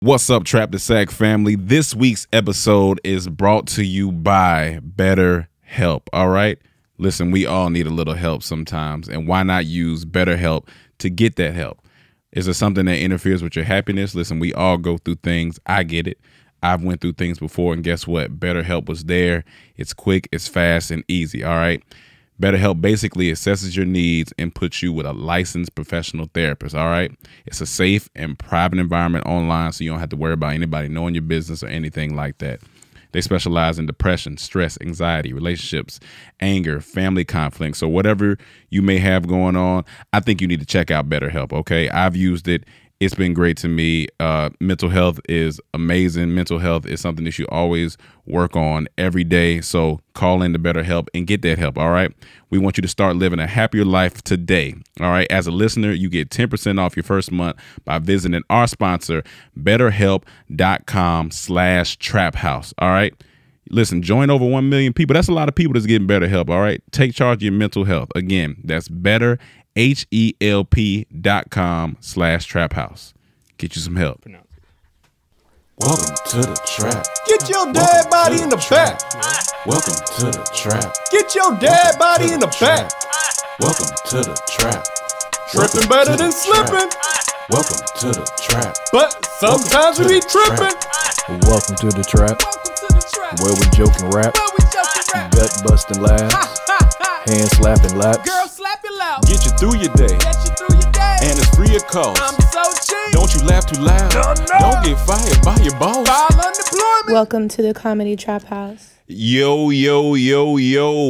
What's up, Trap the Sack family? This week's episode is brought to you by BetterHelp, all right? Listen, we all need a little help sometimes, and why not use BetterHelp to get that help? Is there something that interferes with your happiness? Listen, we all go through things. I get it. I've went through things before, and guess what? BetterHelp was there. It's quick, it's fast, and easy, all right? BetterHelp basically assesses your needs and puts you with a licensed professional therapist, all right? It's a safe and private environment online, so you don't have to worry about anybody knowing your business or anything like that. They specialize in depression, stress, anxiety, relationships, anger, family conflict. So whatever you may have going on, I think you need to check out BetterHelp, okay? I've used it. It's been great to me. Mental health is amazing. Mental health is something that you always work on every day. So call in to BetterHelp and get that help, all right? We want you to start living a happier life today, all right? As a listener, you get 10% off your first month by visiting our sponsor, BetterHelp.com/TrapHouse, all right? Listen, join over 1 million people. That's a lot of people that's getting BetterHelp, all right? Take charge of your mental health. Again, that's BetterHelp.com/TrapHouse. Get you some help. Welcome to the trap. Get your dead body in the back. Welcome to the trap. Get your dead body in the back. Welcome to the trap. Tripping better than slipping, Welcome to the trap. but sometimes we be tripping. Welcome to the trap, where we joke and rap, gut busting laughs, hand slapping laps. Girl, slap your loud. Get you through your day, Get you through your day. and it's free of cost. I'm so cheap. Don't you laugh too loud. No. Don't get fired by your boss. File unemployment. Welcome to the Comedy Trap House. Yo.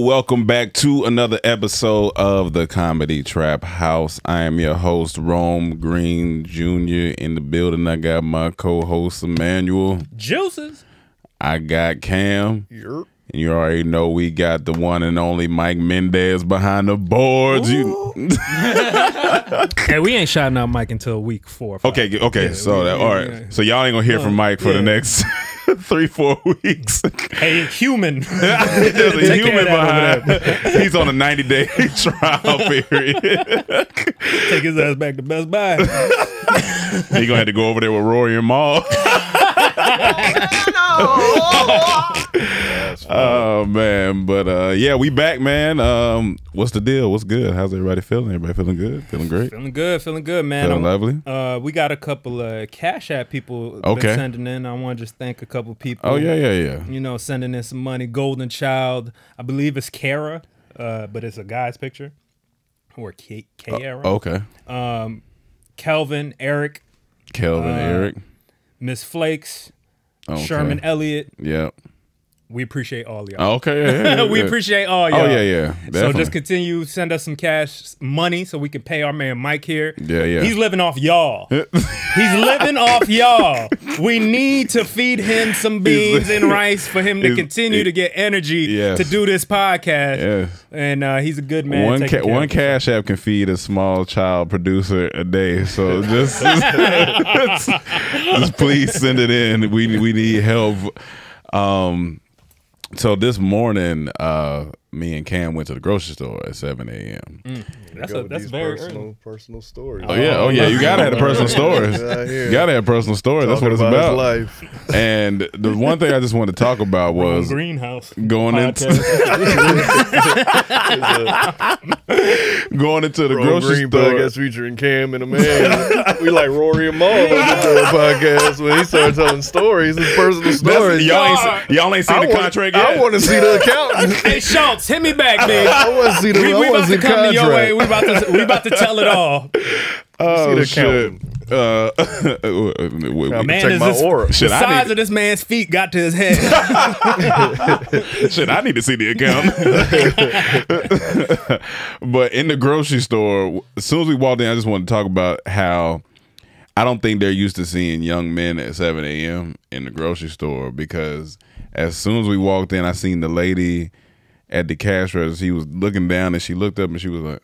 Welcome back to another episode of the Comedy Trap House. I am your host, Rome Green Jr. In the building, I got my co-host, Emmanuel. Juices. I got Cam. And you already know we got the one and only Mike Mendez behind the boards. Hey, we ain't shouting out Mike until week 4 or 5. Okay. All right. yeah. So y'all ain't gonna hear from Mike for the next 3-4 weeks. Hey, human. There's a Take human care of that behind. He's on a 90-day trial period. Take his ass back to Best Buy. He gonna have to go over there with Rory and Maul. Oh man, but yeah, we back, man. What's the deal? What's good? How's everybody feeling? Everybody feeling good? Feeling great? Feeling good, man. Feeling lovely? We got a couple of Cash App people been sending in. I want to just thank a couple people. Oh yeah. You know, sending in some money. Golden Child, I believe it's Kara, but it's a guy's picture. Or Kara. Okay. Kelvin, Eric, Eric. Miss Flakes, Okay. Sherman Elliott. Yeah. We appreciate all y'all. Okay. Yeah, We appreciate all y'all. Oh yeah. So Definitely. just continue, send us some money so we can pay our man Mike here. Yeah. He's living off y'all. He's living off y'all. We need to feed him some beans and rice for him to continue to get energy to do this podcast. Yeah. And he's a good man. One Cash App can feed a small child producer a day. So just please send it in. We need help. So this morning, me and Cam went to the grocery store at 7 a.m. That's very early. personal stories. Oh yeah. You gotta have the personal stories. You gotta have personal stories. That's what it's about. Life. And the one thing I just wanted to talk about was Greenhouse going into the grocery Green store. podcast featuring Cam and a man. We like Rory and Maul on the podcast when he started telling stories, his personal stories. Y'all ain't seen the contract yet. I want to see the accountant. Hey Schultz, hit me back, big. I want to see the. We I want about to see to the come to your way. contract. We about to tell it all. Oh the shit. Man, check is my this, aura. the Shit, size of this man's feet got to his head. Shit, I need to see the account. But in the grocery store, as soon as we walked in, I just wanted to talk about how I don't think they're used to seeing young men at 7 a.m. in the grocery store, because as soon as we walked in, I seen the lady at the cash register. She was looking down and she looked up and she was like,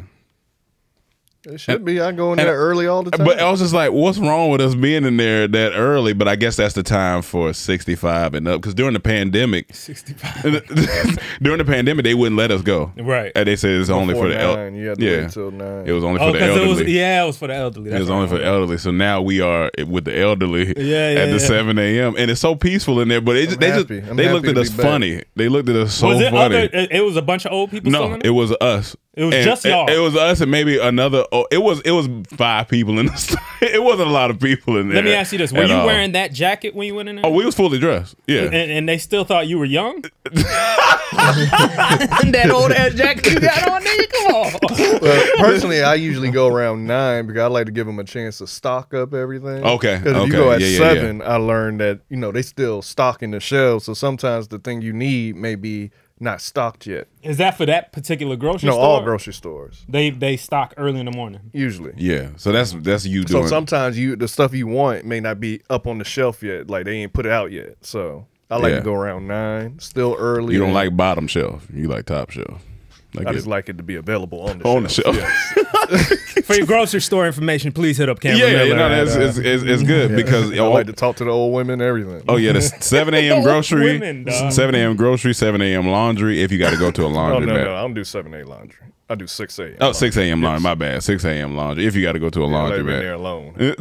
It should be. I go in there early all the time. But I was just like, what's wrong with us being in there that early? But I guess that's the time for 65 and up. Because during the pandemic, 65. during the pandemic, they wouldn't let us go. Right. And they said it's only for the elderly. You had to wait until 9. It was only for the elderly. It was for the elderly. It was only for the elderly. So now we are with the elderly at the 7 a.m. And it's so peaceful in there. But they looked at us funny. They looked at us so funny. It was a bunch of old people. No, it was us. It was just y'all. It was us and maybe another. Oh, it was 5 people in the store. It wasn't a lot of people in there. Let me ask you this: were you wearing that jacket when you went in there? Oh, we was fully dressed. Yeah, and they still thought you were young. That old ass jacket you got on, nigga. Come on. Well, personally, I usually go around 9 because I like to give them a chance to stock up everything. Okay. Because if you go at 7, I learned that they still stocking the shelves. So sometimes the thing you need may be not stocked yet. Is that for that particular grocery store? No, all grocery stores. They stock early in the morning. Usually. Yeah. So that's you doing. So sometimes the stuff you want may not be up on the shelf yet. Like they ain't put it out yet. So I like to go around 9, still early. You don't like bottom shelf. You like top shelf. I just like it to be available on the shelf. Yes. For your grocery store information, please hit up Cameron Miller. It's good because I like to talk to the old women and everything. Oh yeah, the 7 a.m. grocery, 7 a.m. grocery, 7 a.m. laundry. If you got to go to a laundry, no, I don't do 7 a.m. laundry. I do 6 a.m. Oh, 6 a.m. laundry. My bad, 6 a.m. laundry. If you got to go to a laundry, man, there alone.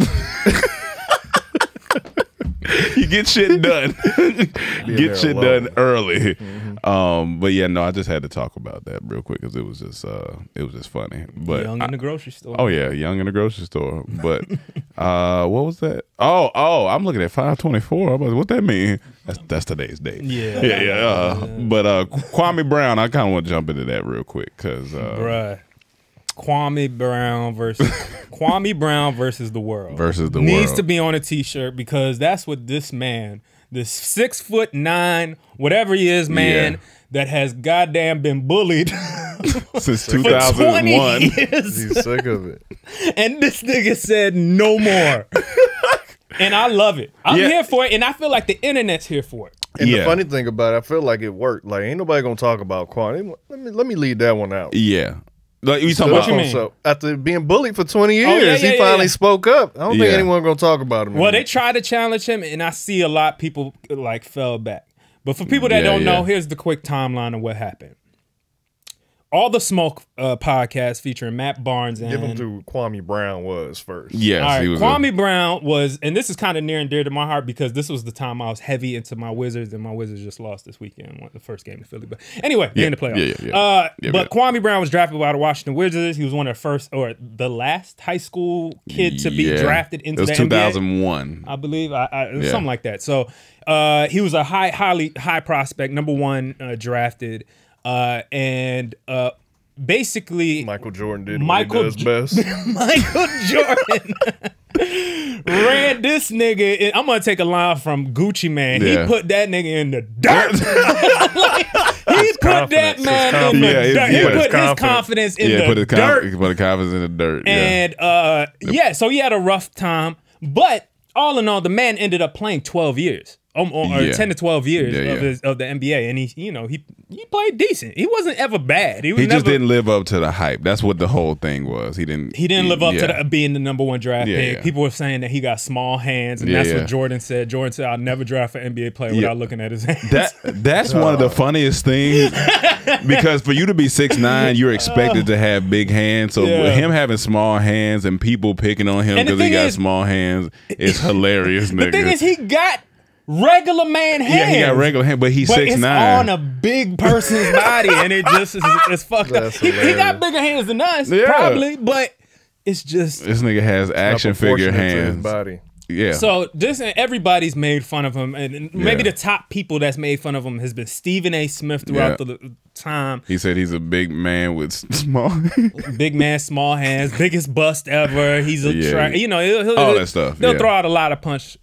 You get shit done. Get shit done early. But yeah, no, I just had to talk about that real quick because it was just funny. But young in the grocery store. Oh yeah, young in the grocery store. But what was that? Oh, I'm looking at 524. What that mean? That's today's date. Yeah. But Kwame Brown, I kind of want to jump into that real quick because bruh. Kwame Brown versus the world. Needs to be on a t-shirt because that's what this man, this 6'9", whatever he is, man, that has goddamn been bullied since 2001. He's sick of it. And this nigga said no more. And I love it. I'm here for it, and I feel like the internet's here for it. And the funny thing about it, I feel like it worked. Like ain't nobody gonna talk about Kwame. Let me leave that one out. Yeah. Like you talking about? What you mean? So after being bullied for 20 years, he finally spoke up. I don't think anyone gonna talk about him. Well, they tried to challenge him, and I see a lot of people like fell back. But for people that don't know, here's the quick timeline of what happened. All the Smoke podcast featuring Matt Barnes and give him to Kwame Brown was first. Yes, right, he was. Kwame Brown was, and this is kind of near and dear to my heart because this was the time I was heavy into my Wizards, and my Wizards just lost this weekend, won the first game in Philly. But anyway, in the playoffs. But Kwame Brown was drafted by the Washington Wizards. He was one of the first or the last high school kid to be drafted into the NBA. It was 2001, I believe. Something like that. So he was a high prospect, number 1 drafted. And basically Michael Jordan did what he does best. Michael Jordan ran this nigga. I'm gonna take a line from Gucci Mane. He put that nigga in the dirt. He put that man in the dirt. He put his confidence in the dirt. He put the confidence in the dirt. And so he had a rough time. But all in all, the man ended up playing 12 years. Or 10 to 12 years of the NBA, and he played decent. He wasn't ever bad. He just didn't live up to the hype. That's what the whole thing was. He didn't live up to being the number 1 draft pick. People were saying that he got small hands, and that's what Jordan said. Jordan said, "I'll never draft an NBA player without looking at his hands." That's one of the funniest things because for you to be 6'9", you're expected to have big hands. So him having small hands and people picking on him because he got small hands is hilarious. The thing is, he got regular man hands. Yeah, he got regular hands, but he's 6'9". It's on a big person's body, and it just is fucked up. He got bigger hands than us, probably, but it's just this nigga has action figure hands. His body. Yeah. So everybody's made fun of him, and maybe the top people that's made fun of him has been Stephen A. Smith throughout the time. He said he's a big man with small, small hands, biggest bust ever. He's a he'll all that stuff. They'll throw out a lot of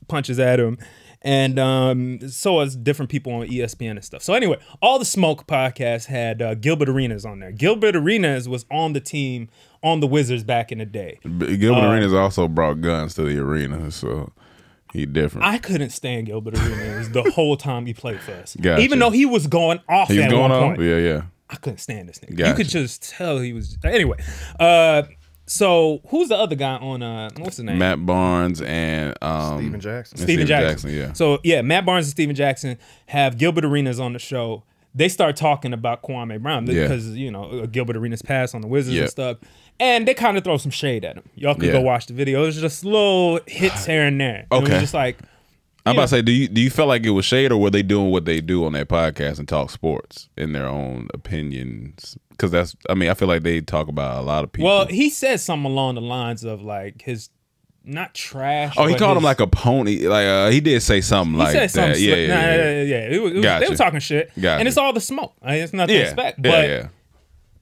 punches at him. And so as different people on ESPN and stuff. So anyway, all the Smoke podcasts had Gilbert Arenas on there. Gilbert Arenas was on the team on the Wizards back in the day. Gilbert Arenas also brought guns to the arena, so he different. I couldn't stand Gilbert Arenas the whole time he played for us. Gotcha. Even though he was going off at one point. Yeah. I couldn't stand this nigga. You could just tell he was... Anyway, So who's the other guy on what's his name? Matt Barnes and Steven Jackson. Steven Jackson. Yeah. So yeah, Matt Barnes and Steven Jackson have Gilbert Arenas on the show. They start talking about Kwame Brown because you know Gilbert Arenas passed on the Wizards and stuff, and they kind of throw some shade at him. Y'all can go watch the video. It was just little hits here and there. Okay. It was just like I'm about to say, do you feel like it was shade, or were they doing what they do on their podcast and talk sports in their own opinions? Because I feel like they talk about a lot of people. Well, he said something along the lines of like his not trash. Oh, he called him like a pony. Like he did say something like that. Yeah. It was, they were talking shit, and it's all the smoke. I mean, it's nothing to expect. But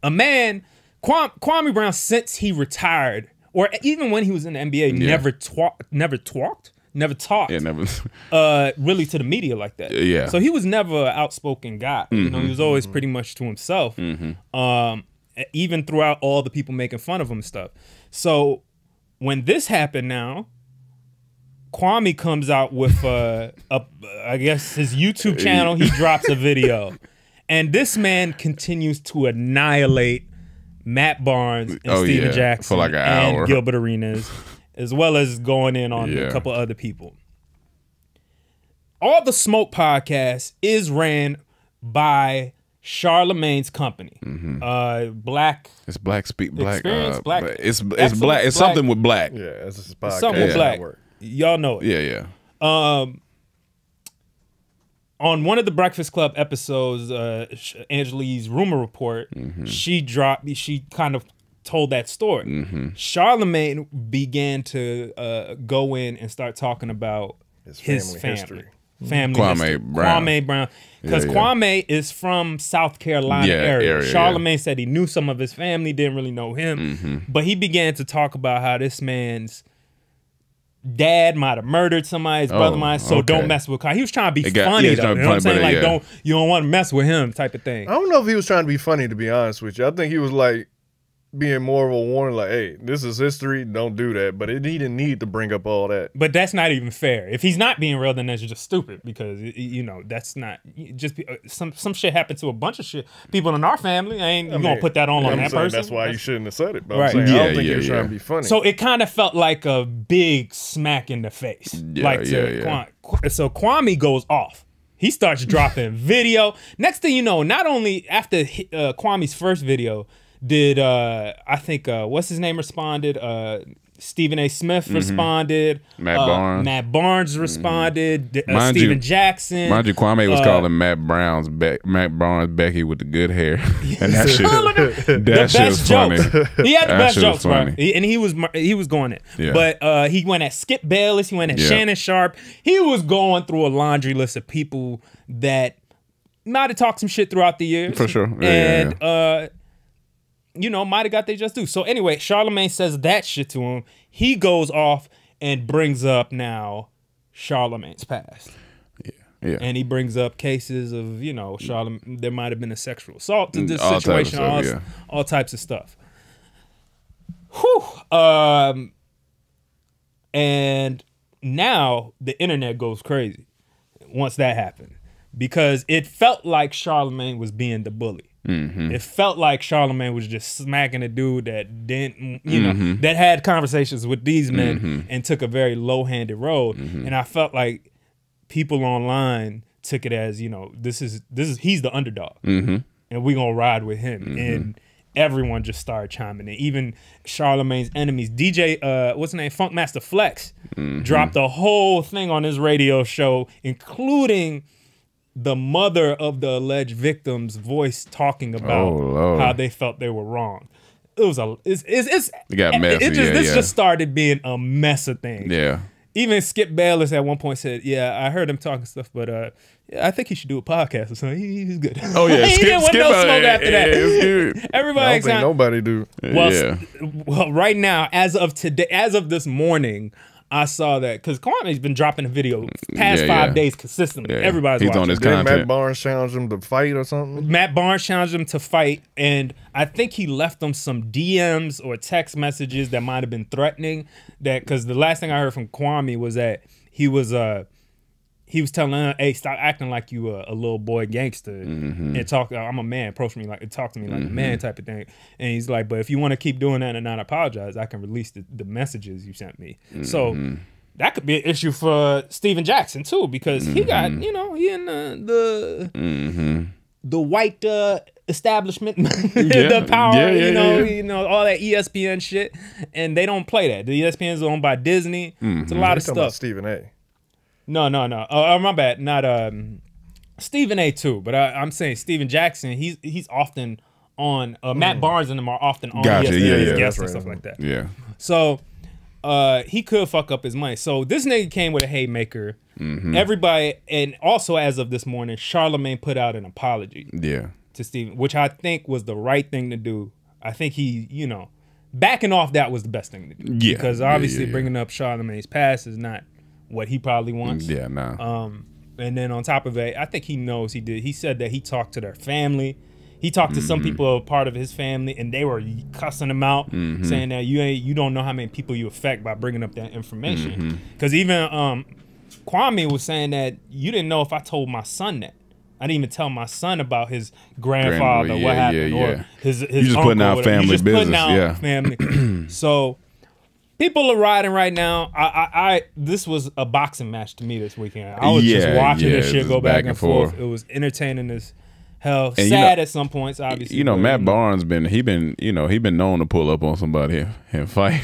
a man, Kwame Brown, since he retired, or even when he was in the NBA, never talked really to the media like that. Yeah. So he was never an outspoken guy. You know, he was always pretty much to himself. Even throughout all the people making fun of him and stuff. So when this happened now, Kwame comes out with I guess his YouTube channel, he drops a video. And this man continues to annihilate Matt Barnes and Steven Jackson for like an hour. And Gilbert Arenas, as well as going in on a couple other people. All the Smoke podcast is ran by Charlemagne's company. Black. It's Black Speak Black. Experience, Black. It's Black. It's something with Black. Yeah, it's his podcast. Something with Black. Y'all know it. Yeah. On one of the Breakfast Club episodes, Angelique's Rumor Report, she kind of told that story. Charlemagne began to go in and start talking about his family history. Kwame Brown. Because Kwame is from South Carolina area. Charlemagne said he knew some of his family, didn't really know him. But he began to talk about how this man's dad might have murdered somebody, his brother might, so don't mess with Kwame. He was trying to be funny, though. You know what I'm saying? Like, you don't want to mess with him type of thing. I don't know if he was trying to be funny, to be honest with you. I think he was like being more of a warning, like, hey, this is history, don't do that. But he didn't need to bring up all that. But that's not even fair. If he's not being real, then that's just stupid, because you know that's not just some shit happened to a bunch of people in our family. You gonna put that on that person? That's why you shouldn't have said it. But right. I'm saying, I don't think he was trying to be funny. So it kind of felt like a big smack in the face. So Kwame goes off. He starts dropping video. Next thing you know, not only after Kwame's first video, did I think what's his name responded? Stephen A. Smith responded. Matt Barnes responded. Steven Jackson. Mind you, Kwame was calling Matt Barnes Becky with the good hair, and that shit was funny. He had the best jokes, bro. And he was going it. Yeah. But he went at Skip Bayless. He went at Shannon Sharp. He was going through a laundry list of people that might have talked some shit throughout the years. For sure. You know, might have got they just do. So anyway, Charlemagne says that shit to him. He goes off and brings up now Charlemagne's past. Yeah. And he brings up cases of, you know, there might have been a sexual assault to this situation, all types of stuff. Whew. And now the internet goes crazy once that happened, because it felt like Charlemagne was being the bully. It felt like Charlemagne was just smacking a dude that didn't, you know, that had conversations with these men and took a very low-handed road. And I felt like people online took it as, you know, he's the underdog, and we're gonna ride with him. And everyone just started chiming in. Even Charlemagne's enemies, DJ, what's his name, Funkmaster Flex, dropped a whole thing on his radio show, including the mother of the alleged victim's voice talking about how they felt they were wrong. It was it got messy. This just started being a mess of things. Yeah. Even Skip Bayless at one point said, "Yeah, I heard him talking stuff, but I think he should do a podcast or something. He's good." Oh yeah, he didn't want no smoke after that. Everybody, I don't think nobody do. Well, right now, as of today, as of this morning, I saw that because Kwame's been dropping a video past 5 days consistently. Everybody's watching. On his content. Matt Barnes challenged him to fight or something? Matt Barnes challenged him to fight, and I think he left them some DMs or text messages that might have been threatening. That because the last thing I heard from Kwame was that he was he was telling her, "Hey, stop acting like you a little boy gangster and talk. I'm a man. Approach me like talk to me like a man type of thing." And he's like, "But if you want to keep doing that and not apologize, I can release the messages you sent me." So that could be an issue for Steven Jackson too, because he got he in the white establishment, the power, you know, all that ESPN shit, and they don't play that. The ESPN is owned by Disney. It's a lot of stuff. About Stephen A. No. Oh, my bad. Not Stephen A. too, but I'm saying Steven Jackson. He's often on. Matt Barnes and them are often on ESPN as guests and stuff like that. Yeah. So he could fuck up his money. So this nigga came with a haymaker. Everybody, and also as of this morning, Charlemagne put out an apology. Yeah. To Steven, which I think was the right thing to do. I think he, backing off that was the best thing to do. Yeah. Because obviously bringing up Charlemagne's past is not what he probably wants. Yeah, nah. And then on top of it, I think he knows he did. He said that he talked to their family. He talked to some people part of his family, and they were cussing him out, saying that you don't know how many people you affect by bringing up that information. Because even Kwame was saying that you didn't know if I told my son that. I didn't even tell my son about his grandfather, what happened, or his you just uncle, putting out family business, family. So people are riding right now. This was a boxing match to me this weekend. I was just watching this shit go back and forth. It was entertaining as hell. And sad at some points, obviously. Matt Barnes been known to pull up on somebody and fight.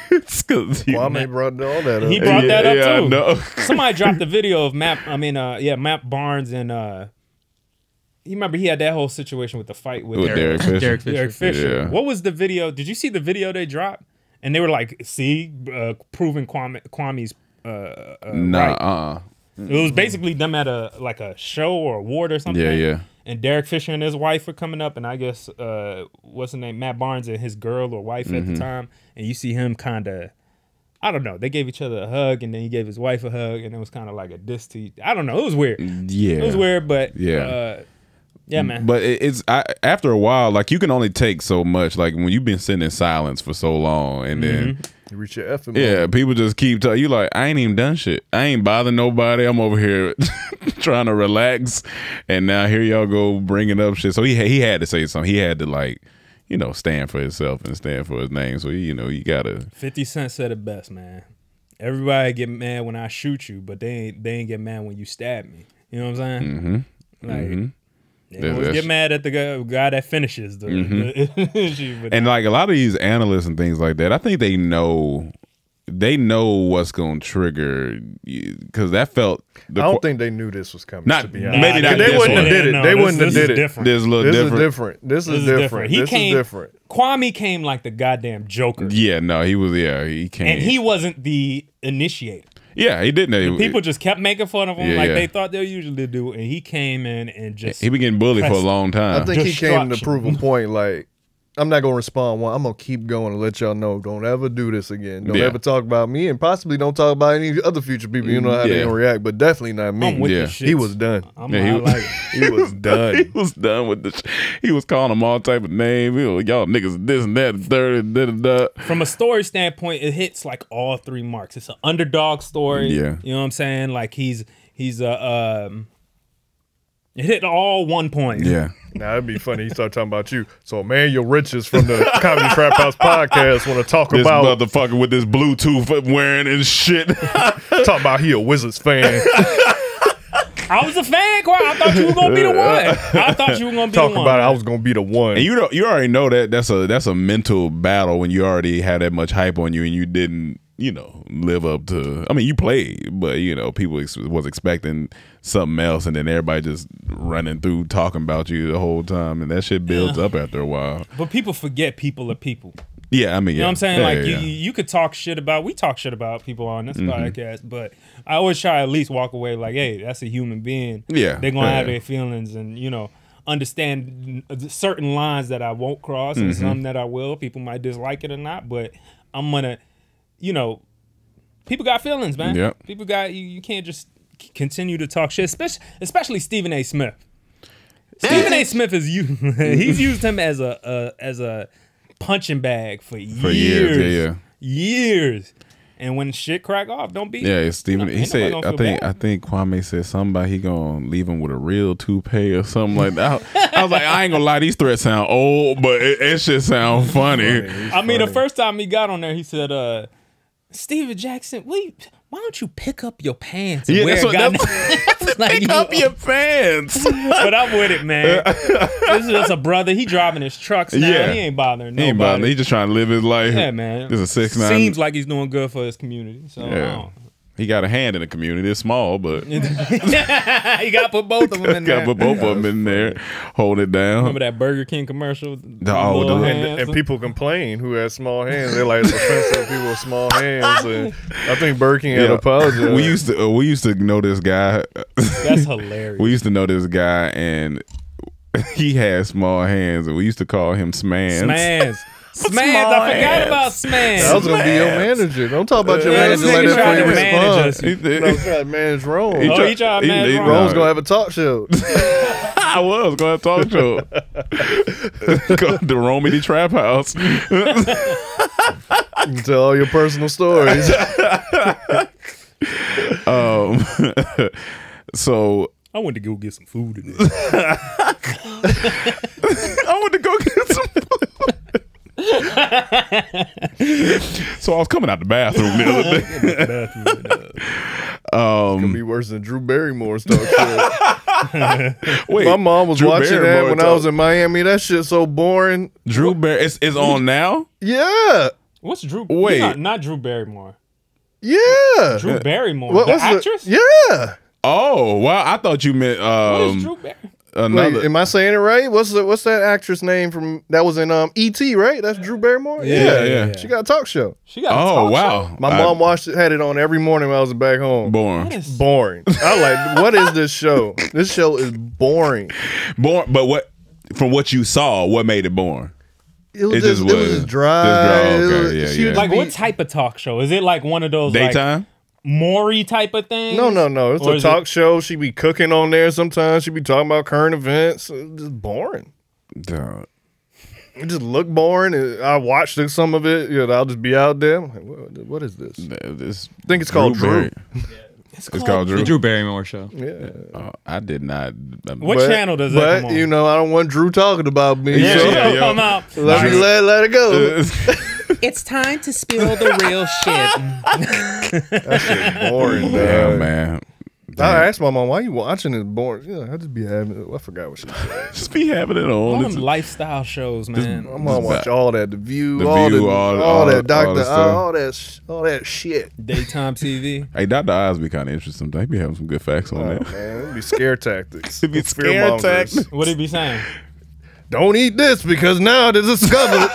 Kwame brought all that up. He brought that up too. I know. Somebody dropped a video of Matt Barnes and you remember he had that whole situation with the fight with Derek Fisher. Yeah. What was the video? Did you see the video they dropped? And they were like, proving Kwame's right. It was basically them at a show or award or something. Yeah. And Derek Fisher and his wife were coming up, and I guess what's his name, Matt Barnes and his girl or wife at the time, and you see him kind of, I don't know, they gave each other a hug, and then he gave his wife a hug, and it was kind of like a diss to, I don't know, it was weird. Yeah, it was weird, but yeah, man. But after a while, like you can only take so much. Like when you've been sitting in silence for so long, and then you reach your effing moment. People just keep telling you like, I ain't even done shit. I ain't bothering nobody. I'm over here trying to relax, and now here y'all go bringing up shit. So he had to say something. He had to stand for himself and stand for his name. So you gotta. 50 Cent said it best, man. Everybody get mad when I shoot you, but they ain't get mad when you stab me. You know what I'm saying? They always get mad at the guy that finishes the issue. But and like a lot of these analysts and things like that, I think they know what's going to trigger, because that felt. I don't think they knew this was coming. To be honest, maybe not. They wouldn't have did it. They wouldn't have did it. This is a little different. This is different. This is different. Kwame came like the goddamn Joker. Yeah, no, he was. Yeah, he came, and he wasn't the initiator. Yeah, he didn't. People just kept making fun of him like they thought they usually do, and he came in and just. He been getting bullied for a long time. I think he came to prove a point. Like, I'm not gonna respond. I'm gonna keep going and let y'all know. Don't ever do this again. Don't ever talk about me, and possibly don't talk about any other future people. You know how they gonna react, but definitely not me. I'm with this shit. He was done. He was done. He was done with the. He was calling them all type of names. Y'all niggas this and that, and third, and da. From a story standpoint, it hits like all three marks. It's an underdog story. Yeah, you know what I'm saying. Like he's it hit all 1 point. Yeah. Now it'd be funny. He started talking about you. So Emmanuel Riches from the Comedy Trap House podcast want to talk about this motherfucker with this Bluetooth wearing and shit. Talking about he a Wizards fan. I was a fan, Quan. I thought you were gonna be the one. I thought you were gonna be the one. Talk about I was gonna be the one. And you already know that that's a mental battle when you already had that much hype on you and you didn't live up to. I mean, you played, but people was expecting something else, and then everybody just running through talking about you the whole time, and that shit builds up after a while. But people forget people are people. Yeah, I mean, you know what I'm saying? You could talk shit about. We talk shit about people on this podcast, but I always try to at least walk away like, hey, that's a human being. Yeah, they're gonna have their feelings, and understand certain lines that I won't cross, and some that I will. People might dislike it or not, but I'm gonna. People got feelings, man. Yep. People got you can't just continue to talk shit, especially Stephen A. Smith. Stephen A. Smith he's used him as a punching bag for years. Years. And when shit crack off, don't be. Yeah, it's Stephen. He said, I bad. think Kwame said somebody he gonna leave him with a real toupee or something like that. I was like, I ain't gonna lie, these threats sound old, but it should sound funny. I mean, the first time he got on there, he said, Steven Jackson, why don't you pick up your pants and wear pick up your pants. But I'm with it, man. This is just a brother. He driving his trucks now. Yeah. He ain't bothering nobody. He ain't bothering. He just trying to live his life. Yeah, man. This is a 6'9". Seems like he's doing good for his community. So yeah. He got a hand in the community. It's small, but you got to put both of them in there. Got to put both of them in there. Hold it down. Remember that Burger King commercial? And people complain who has small hands. They're like, it's offensive people with small hands. And I think Burger King had apologized. We used to know this guy. That's hilarious. We used to know this guy, and he had small hands, and we used to call him Smans. Smans, I forgot about Smans. I was gonna be your manager. Don't talk about your manager like that before you respond. He tried to manage Rome. He tried to manage Rome. Rome's gonna have a talk show. I was gonna have a talk show. Go to the Romedy Trap House. You can tell all your personal stories. So I went to go get some food today. I went to go get some food. So I was coming out the bathroom the other day. Could be worse than Drew Barrymore's talk show. Wait, my mom was Drew watching Barrymore that when I was in Miami. That shit's so boring. Drew Barry is on now. Yeah. What's Drew? Wait, not Drew Barrymore. Yeah. Drew Barrymore, what's the actress. Yeah. Oh wow, I thought you meant what is Drew Barrymore? Wait, am I saying it right? What's that actress name from that was in E.T., right? That's Drew Barrymore? Yeah. She got a talk show. She got a talk show? My mom had it on every morning when I was back home. Boring. I like, what is this show? This show is boring. But from what you saw, what made it boring? It was just dry. Like what type of talk show? Is it like one of those daytime? Maury type of thing? No. It's a talk show. She be cooking on there sometimes. She be talking about current events. It's just boring. Dude. It just looked boring. I watched some of it. I'll just be out there. I'm like, what is this? I think it's called Drew. It's called Drew. The Drew Barrymore show. Yeah. I did not. What channel does that come on? I don't want Drew talking about me. Come out. Let it go. It's time to spill the real shit. That shit's boring, man. I asked my mom, why you watching this boring? I just be having it. I forgot what she said. Just be having it on. All them lifestyle shows, man. My mom watch all that. The View, all that Dr. all that shit. Daytime TV. Hey, Dr. Oz be kind of interesting. They be having some good facts on that. Man, it'd be scare tactics. It'd be scare tactics. What he be saying? Don't eat this because now it's discovered.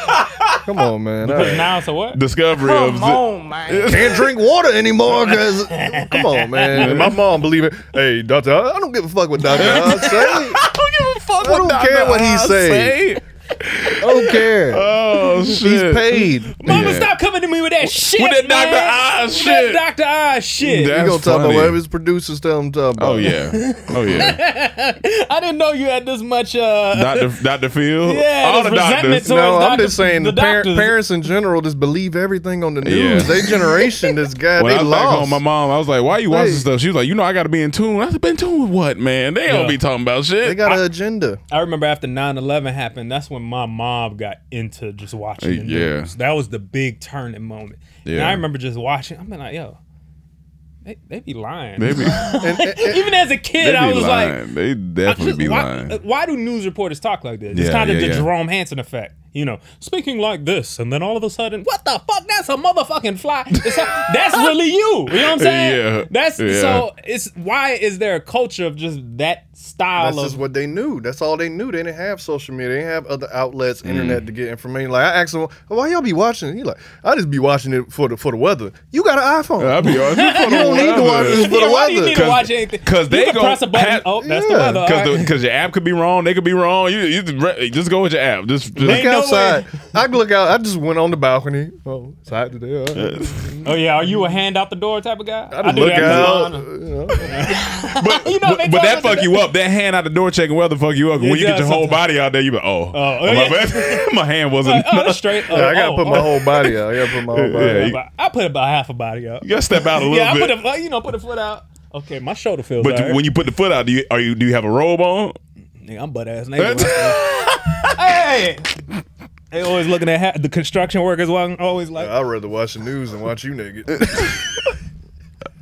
Come on, man. Because now it's a what? Discovery Come on, man. Can't drink water anymore because come on, man. And my mom believe it. Hey, Dr. I don't give a fuck what Dr. Oz say. I don't give a fuck what Dr. care what he say. I don't care. Oh shit. He's paid. Mama, stop coming to me with that shit. With that man. Dr. Oz shit. That Dr. Oz shit. That's you gonna talk about funny. whatever his producers tell him to talk about. Oh yeah. I didn't know you had this much Dr. Phil? Yeah, all this the resentment doctors. towards No, I'm doctor- just saying the the doctors. parents in general just believe everything on the news. Yeah. They generation, this guy, When they I was back lost. home, my mom, I was like, why you watching Hey. stuff? She was like, I got to be in tune. I said, been in tune with what, man? They don't be talking about shit. They got an agenda. I remember after 9/11 happened, that's when my mom got into just watching the Yeah. news. That was the big turning moment. And Yeah. I remember just watching. I'm like, yo, they be lying. They be, Even as a kid, they I be was lying. like, They definitely be why, lying. why do news reporters talk like this? It's Yeah, kind of yeah, the yeah. Jerome Hansen effect. Speaking like this, and then all of a sudden, what the fuck? That's a motherfucking fly. That's really you. You know what I'm saying? Yeah. So it's why is there a culture of just that style That's of just what they knew. That's all they knew. They didn't have social media. They didn't have other outlets, internet to get information. Like I asked him, why y'all be watching it? He like, I just be watching it for the weather. You got an iPhone. I be honest. You don't need to watch this for the why do you need weather. to watch anything? Because they can gonna press a button. have- Oh, that's the Yeah. weather. All right. Because your app could be wrong. They could be wrong. You just go with your app. Just They know outside. I look out. I just went on the balcony. Oh, it's hot today. Oh yeah, are you a hand out the door type of guy? I look out. But that fuck you up. That hand out the door checking weather fuck you up. When you get your whole body out there, you be my bad. My hand wasn't. That's straight. Yeah, I gotta put my whole body out. I put about half a body out. You gotta step out a little bit. I put a foot out. Okay, my shoulder feels. But when you put the foot out, do you have a robe on? Nigga, I'm butt ass naked. Hey, they always looking at the construction workers. Always like, I'd rather watch the news than watch you naked.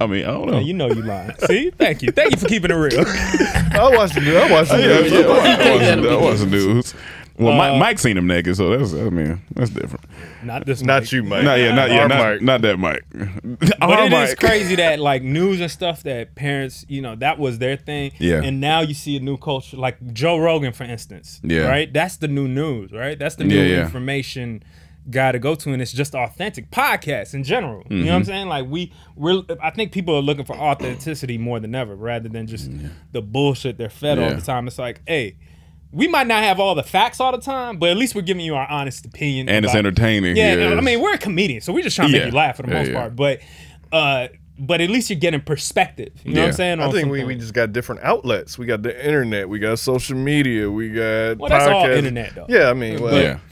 I mean, I don't know. Man, you know you lying. See, thank you for keeping it real. I watch the news. I watch the news. I watch the news. Well, Mike seen him naked, so that's different. Not this. Not Mike. you, Mike. Not that Mike. But it is crazy that like news and stuff that parents, that was their thing. Yeah. And now you see a new culture, like Joe Rogan, for instance. Yeah. Right. That's the new news. Right. That's the new information guy to go to, and it's just authentic. Podcasts in general. You know what I'm saying? Like I think people are looking for authenticity more than ever, rather than just the bullshit they're fed all the time. It's like, hey. We might not have all the facts all the time, but at least we're giving you our honest opinion. And it's entertaining. Yeah, I mean, we're a comedian, so we're just trying to make you laugh for the most part. But at least you're getting perspective. You know what I'm saying? I think we just got different outlets. We got the internet. We got social media. We got podcasts. That's all internet, though. Yeah, I mean,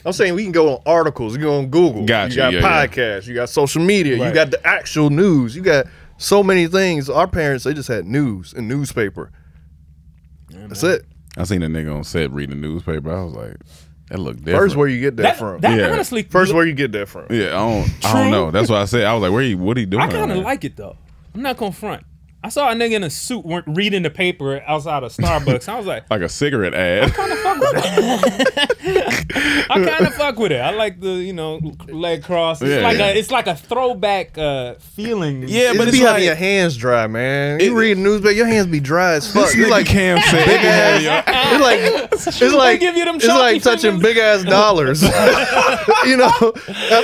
I'm saying we can go on articles. You can go on Google. Gotcha. You got podcasts. You got social media. You got the actual news. You got so many things. Our parents, they just had news and newspaper. That's it. I seen a nigga on set reading the newspaper. I was like, that looked different. First, where you get that from? Honestly, first, where you get that from? Yeah, I don't know. That's what I said. I was like, what are you doing? I kind of like it though. I'm not gonna front. I saw a nigga in a suit reading the paper outside of Starbucks. I was like a cigarette ad. I kind of fuck with it. I kind of fuck with it. I like the leg cross. It's like a throwback feeling. Yeah, but it's having your hands dry, man. You read newspaper, your hands be dry as fuck. It's like Cam said. Big ass. It's like touching big ass dollars. After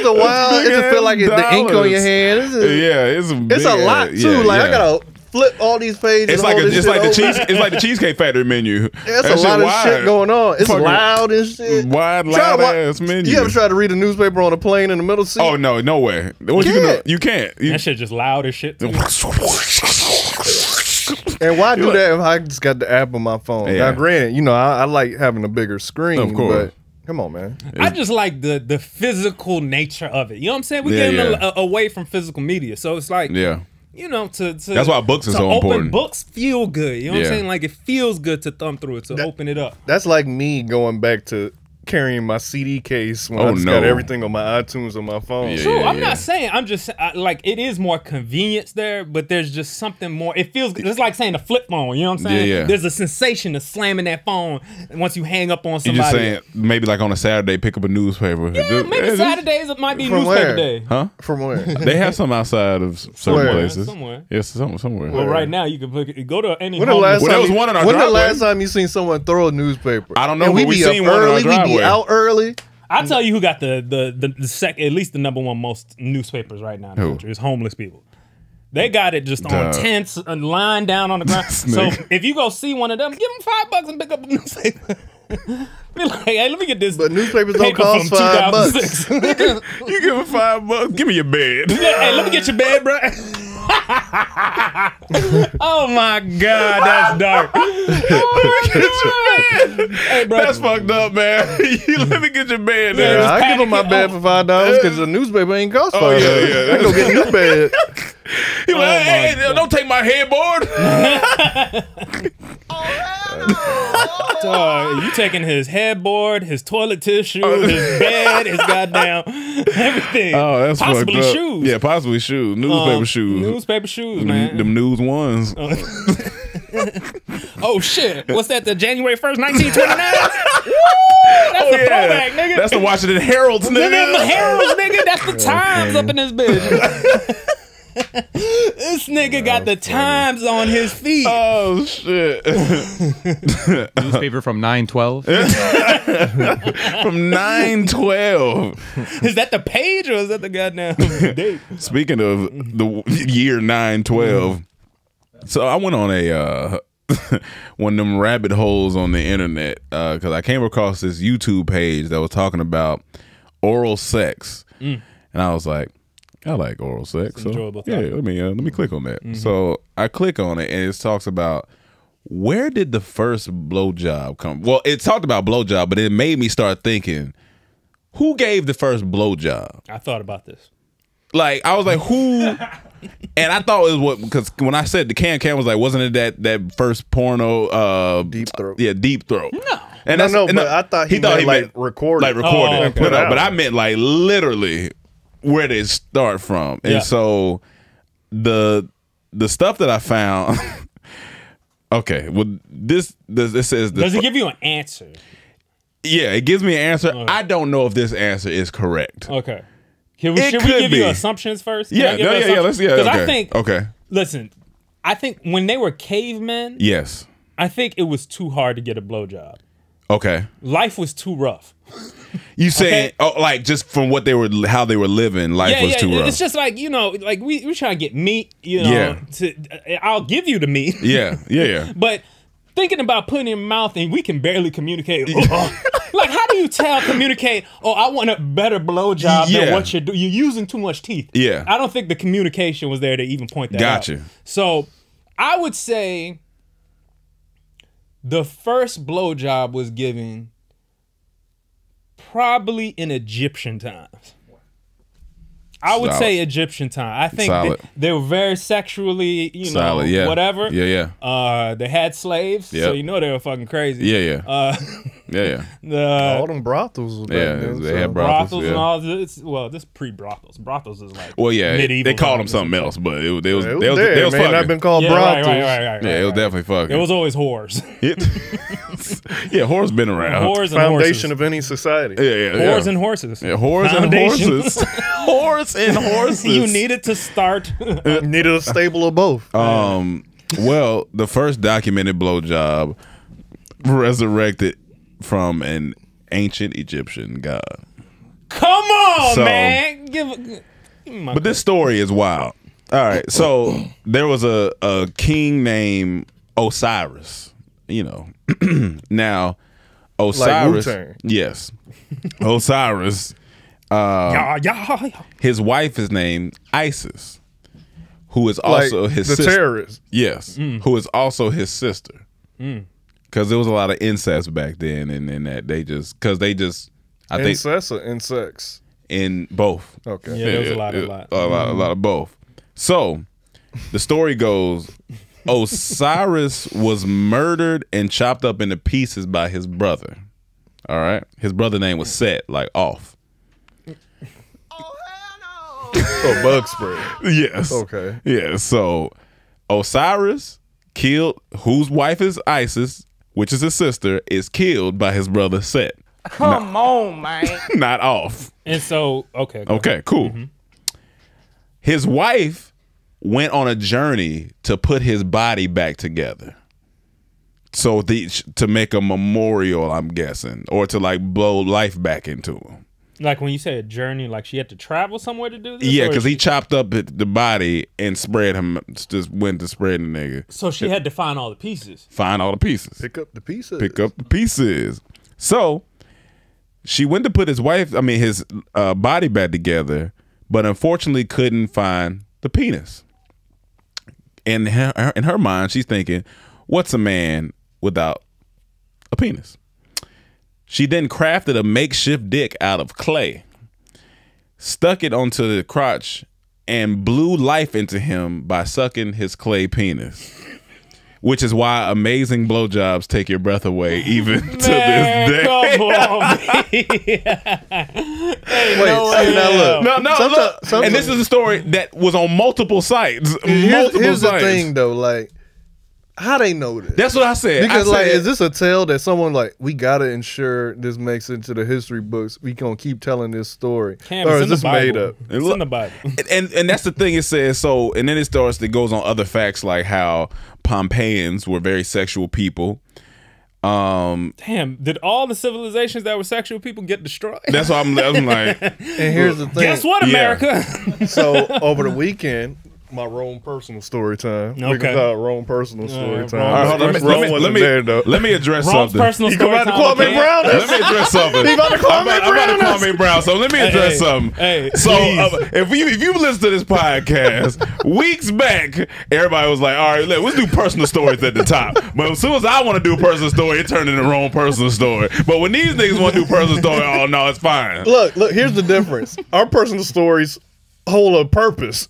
a while, it just feel like the ink on your hands. It's a lot too. I gotta flip all these pages. It's like the Cheesecake Factory menu. There's a lot of shit going on. It's loud and shit. Loud ass menu. You ever try to read a newspaper on a plane in the middle seat? Oh no way. You can't. That shit just loud as shit. And why do that if I just got the app on my phone? Yeah. Now, granted, I like having a bigger screen. Of course. But come on, man. I just like the physical nature of it. You know what I'm saying? We're getting away from physical media, so it's like that's why books are so important. Books feel good. You know what I'm saying? Like it feels good to thumb through it, to open it up. That's like me going back to carrying my CD case when I just got everything on my iTunes on my phone. True, I'm not saying. I'm just like it is more convenience there, but there's just something more. It feels. It's like saying a flip phone. You know what I'm saying? Yeah. There's a sensation of slamming that phone once you hang up on somebody. You're just saying maybe like on a Saturday, pick up a newspaper. Yeah, maybe Saturdays it might be newspaper day. Huh? From where? They have some outside of certain places. Somewhere. Yes, somewhere. Well, right now you can go to any. When the last last time you seen someone throw a newspaper? I don't know. But we seen one in our driveway. We be out early. I'll tell you who got the second, at least the number one most newspapers right now in the country is homeless people. They got it just on tents and lying down on the ground. So if you go see one of them, give them $5 and pick up a newspaper. Be like, hey, let me get this. But newspapers don't cost $5. You give them $5. Give me your bed. Hey, let me get your bed, bro. Oh my God, that's dark. Hey, bro. That's fucked up, man. Let me get your bed. Yeah, I give them my bed for $5 because the newspaper ain't cost $5. I go get a new bed. He like, hey, don't take my headboard. You taking his headboard, his toilet tissue, his bed, his goddamn everything. Oh, that's possibly fucked up. Shoes. Yeah, possibly shoes. Newspaper shoes. Newspaper shoes, man. Them news ones. Oh shit! What's that? The January 1st, 1929? That's a throwback, nigga. That's the Washington Herald's, nigga. The Herald's, nigga. That's the Times up in this bitch. This nigga got the Times on his feet. Oh shit! Newspaper from 9/12. From 9/12. Is that the page or is that the goddamn date? Speaking of the year 9/12, so I went on one of them rabbit holes on the internet because I came across this YouTube page that was talking about oral sex, and I was like, I like oral sex. So, yeah, let me click on that. So I click on it, and it talks about where did the first blowjob come? Well, it talked about blowjob, but it made me start thinking, who gave the first blowjob? I thought about this. Like, I was like, who? And I thought it was because when I said the Can was like, wasn't it that first porno? Deep Throat. Yeah, Deep Throat. No. And but I thought he meant like recorded. Like recorded and put out. But I meant like literally where they start from. And so the stuff that I found. Okay, well, this says. Does it give you an answer? Yeah, it gives me an answer. I don't know if this answer is correct. Okay. Should we give you assumptions first? Let's Because I think, okay. Listen, I think when they were cavemen, yes, I think it was too hard to get a blowjob. Okay. Life was too rough. You saying, like just from what how they were living, life was too rough. It's just like, like we trying to get meat, I'll give you the meat. Yeah. But thinking about putting it in your mouth and we can barely communicate. Like, how do you communicate, I want a better blowjob than what you're doing? You're using too much teeth. Yeah. I don't think the communication was there to even point that out. Gotcha. So I would say the first blowjob was given probably in Egyptian times. I would say Egyptian time. I think they were very sexually, whatever. Yeah. They had slaves, so they were fucking crazy. Yeah. All them brothels was back then. They had brothels and all this. Well, this pre-brothels. Brothels is like medieval. They called them something else, but they was fucking. I've been called brothels. Right. It was definitely fucking. It was always whores. Whores been around. Whores and foundation horses. of any society. Whores and horses. Yeah, whores and horses. Whores and horses. You needed to start. Needed a stable of both. Well, the first documented blowjob resurrected from an ancient Egyptian god. Come on, man. But this story is wild. All right, so there was a king named Osiris. Now Osiris, like yes, Osiris. His wife is named Isis, who is also his sister. Terrorist. Yes, who is also his sister. Because there was a lot of incest back then, and that they just I think incest or insects in both. Okay, yeah, there was a lot of both. So the story goes, Osiris was murdered and chopped up into pieces by his brother. All right, his brother's name was Set, like off. Oh, bug spray. Yes. Okay. Yeah. So Osiris killed, whose wife is Isis, which is his sister, is killed by his brother Set. Come on, man. Not off. And so, okay, cool. His wife went on a journey to put his body back together. So to make a memorial, I'm guessing, or to like blow life back into him. Like when you say a journey, like she had to travel somewhere to do this? Yeah, because he chopped up the body and spread him, just went to spread the nigga. So she had to find all the pieces. Find all the pieces. Pick up the pieces. Pick up the pieces. So she went to put his body back together, but unfortunately couldn't find the penis. In her mind, she's thinking, what's a man without a penis? She then crafted a makeshift dick out of clay, stuck it onto the crotch, and blew life into him by sucking his clay penis. Which is why amazing blowjobs take your breath away even to this day. Come on, look. And this is a story that was on multiple sites. Here's the thing, though, like, how they know this? That's what I said. Because is this a tale that someone like, we gotta ensure this makes it into the history books? We gonna keep telling this story, or is this made up? It's in the Bible. And that's the thing. It says so, and then it goes on other facts like how Pompeians were very sexual people. Damn, did all the civilizations that were sexual people get destroyed? That's why I'm like. And here's the thing. Guess what, America? So over the weekend, My Rome personal story time. Okay. We can call it Rome personal story time. Rome All right, hold on, let me address Rome's something. personal You story come out to time. Kwame Brown? Let me address something. He about to Kwame I'm Brown? about to Kwame Brown. So let me address something. Hey, so please. if you listen to this podcast weeks back, everybody was like, "All right, let's do personal stories at the top." But as soon as I want to do a personal story, it turned into the wrong personal story. But when these niggas want to do personal story, oh no, it's fine. Look, here's the difference. Our personal stories hold a purpose.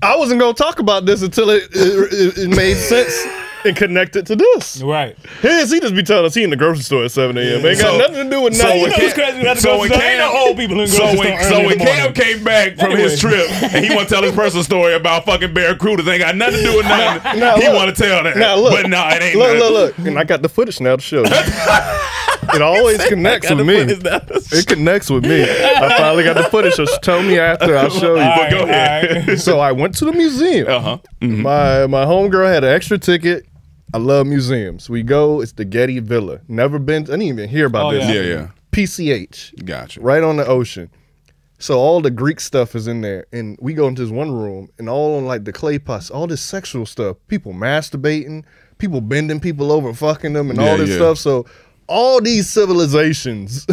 I wasn't going to talk about this until it made sense and connected to this. Right. He just be telling us he in the grocery store at 7 a.m. Ain't got nothing to do with nothing. You know what's crazy? Ain't no old people in the grocery store early So in when the Cam morning. came back from his trip and he want to tell his personal story about fucking Barracudas, ain't got nothing to do with nothing. He want to tell that. Now look, But no, it ain't look, nothing. look. And I got the footage now to show you. It always connects with me. It connects with me. I finally got the footage, so tell me after. I'll show you. All Go ahead. right. So I went to the museum. Mm-hmm. My homegirl had an extra ticket. I love museums. We go. It's the Getty Villa. Never been. I didn't even hear about this. Yeah. PCH. Gotcha. Right on the ocean. So all the Greek stuff is in there, and we go into this one room, and all on like the clay pots, all this sexual stuff. People masturbating, people bending people over, fucking them, and all this stuff. So all these civilizations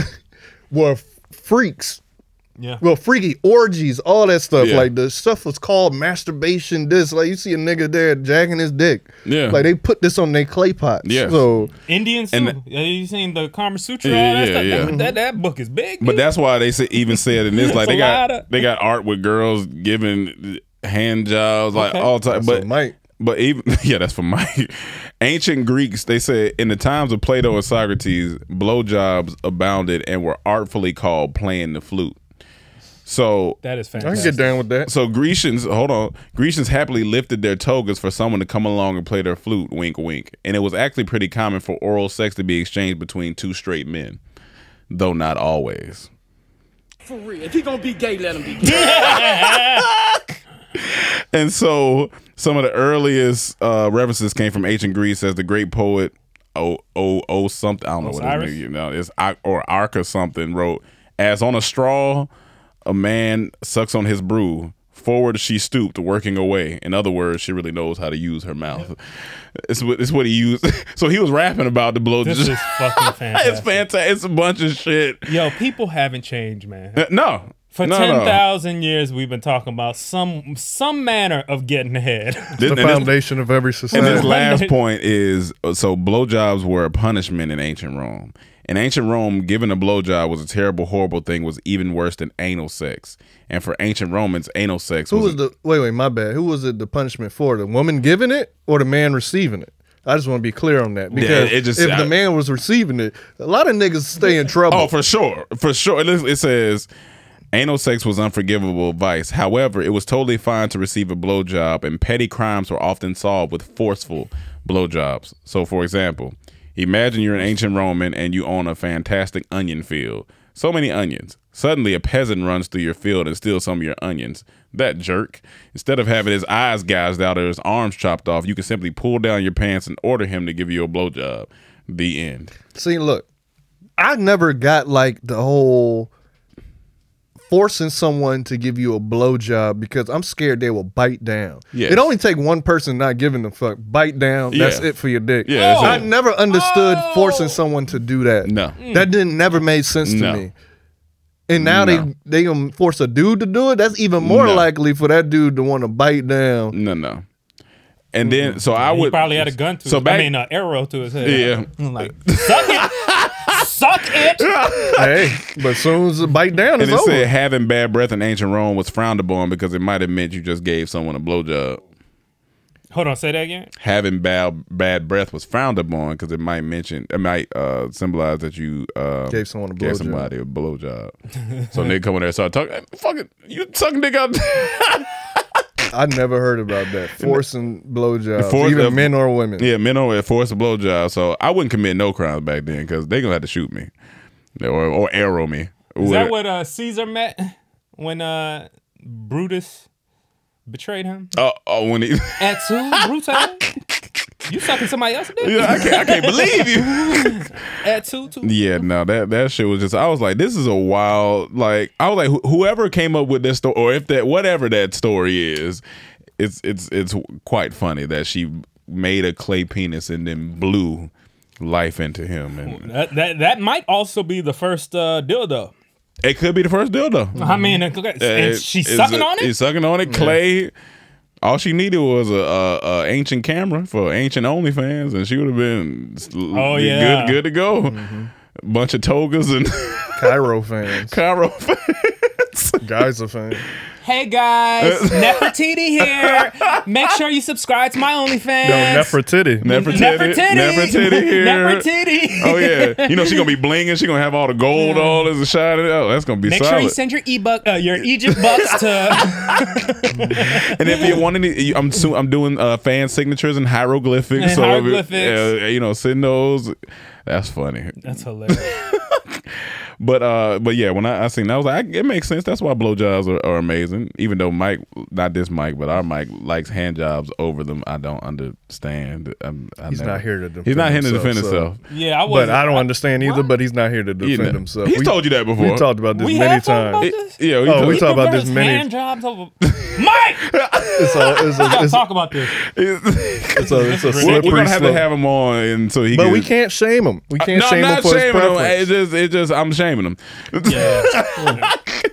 were freaks. Yeah. Well, freaky orgies, all that stuff. Yeah. Like the stuff was called masturbation. This, like you see a nigga there jacking his dick. Yeah. Like they put this on their clay pots. Yeah. So Indians too. And You seen the Kama Sutra? Yeah, all that yeah, stuff? yeah. That book is big. But that's why they even said in this, like It's a they got art with girls giving hand jobs, like all time. that's what Mike. But even that's for Mike. Ancient Greeks, they said in the times of Plato and Socrates, blowjobs abounded and were artfully called playing the flute. So that is I fantastic. can get down with that. So Grecians happily lifted their togas for someone to come along and play their flute, wink wink. And it was actually pretty common for oral sex to be exchanged between two straight men, though not always. For real. If he gonna be gay, let him be gay. And so some of the earliest references came from ancient Greece, as the great poet something, I don't know what his name, it's Arca something wrote, "As on a straw a man sucks on his brew, forward she stooped, working away." In other words, she really knows how to use her mouth. It's what he used. So he was rapping about the blow. This is fucking fantastic. It's fantastic. It's a bunch of shit. Yo, people haven't changed, man. No. For 10,000 years, we've been talking about some manner of getting ahead. The foundation of every society. And this last point is, so blowjobs were a punishment in ancient Rome. In ancient Rome, giving a blowjob was a terrible, horrible thing, was even worse than anal sex. And for ancient Romans, anal sex was... Wait, my bad. Who was it the punishment for? The woman giving it or the man receiving it? I just want to be clear on that. Because if the man was receiving it, a lot of niggas stay in trouble. Oh, for sure. For sure. It says... Anal sex was unforgivable vice. However, it was totally fine to receive a blowjob, and petty crimes were often solved with forceful blowjobs. So, for example, imagine you're an ancient Roman and you own a fantastic onion field. So many onions. Suddenly, a peasant runs through your field and steals some of your onions. That jerk. Instead of having his eyes gouged out or his arms chopped off, you can simply pull down your pants and order him to give you a blowjob. The end. See, look, I never got like the whole forcing someone to give you a blowjob because I'm scared they will bite down. Yes. It only take one person not giving a fuck. Bite down. That's it for your dick. Yeah, I never understood forcing someone to do that. No. That never made sense to me. And now they gonna force a dude to do it. That's even more likely for that dude to want to bite down. No. And then, so I He would probably had a gun to an arrow to his head. Yeah. I'm like, suck it. Suck it. Hey, but as soon as it bite down, and it's it over. said having bad breath in ancient Rome was frowned upon because it might have meant you just gave someone a blowjob. Hold on, say that again. Having bad breath was frowned upon because it might symbolize that you gave someone a blowjob. Gave somebody a blowjob. So they come in there and start talking. Fucking, you sucking dick out. I never heard about that. Forcing blowjobs, even men or women. Yeah, men or women force a blowjob. So I wouldn't commit no crimes back then because they gonna have to shoot me or arrow me. Is that what Caesar met when Brutus betrayed him? When he at two, Brutus. You sucking somebody else's dick? Yeah, I can't believe you. At two. Yeah, no, that shit was just. I was like, this is a wild. Like, I was like, whoever came up with this story, or if that whatever that story is, it's quite funny that she made a clay penis and then blew life into him. And that might also be the first dildo. It could be the first dildo. I mean, and she's sucking on it. She's sucking on it. Clay. All she needed was a ancient camera for ancient OnlyFans, and she would have been good to go. Mm-hmm. Bunch of togas and Cairo fans. Guys are fans. Hey guys, Nefertiti here. Make sure you subscribe to my OnlyFans. No, Nefertiti here. Nefertiti. Oh yeah, you know she gonna be blinging. She gonna have all the gold, all as a shot. Oh, that's gonna be Make solid. sure you send your your Egypt bucks to. And if you want any, I'm doing fan signatures and hieroglyphics. And hieroglyphics. Send those. That's funny. That's hilarious. But yeah, when I seen that, I was like, it makes sense. That's why blowjobs are amazing. Even though Mike, not this Mike, but our Mike likes hand jobs over them. I don't understand. He's not here to defend himself. He's not here to defend himself. Yeah, but I don't understand either. But he's not here to defend himself. He's told you that before. We talked about this many times. We talked about this many. Hand jobs over. Mike. It's talk about this. It's a slippery We're gonna have slope. to have him on, and so he. But we can't shame him. We can't shame him for his preference. It just I'm shaming him. Yeah.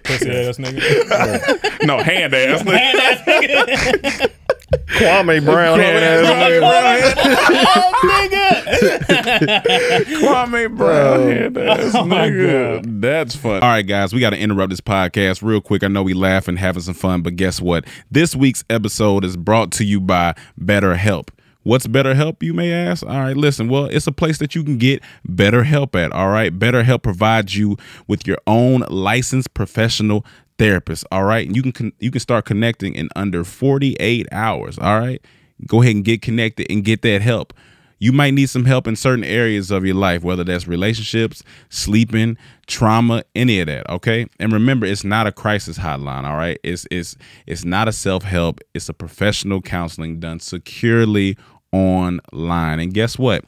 Pussy ass nigga. No, hand ass nigga. Hand ass nigga. Kwame Brown hand ass nigga. Kwame Brown hand ass nigga. That's funny. All right, guys, we got to interrupt this podcast real quick. I know we laugh and having some fun, but guess what? This week's episode is brought to you by BetterHelp. What's BetterHelp, you may ask? All right, listen, well, it's a place that you can get BetterHelp at, all right? BetterHelp provides you with your own licensed professional therapist, all right? And you can start connecting in under 48 hours, all right? Go ahead and get connected and get that help. You might need some help in certain areas of your life, whether that's relationships, sleeping, trauma, any of that, okay? And remember, it's not a crisis hotline, all right? It's not a self-help. It's a professional counseling done securely online. And guess what?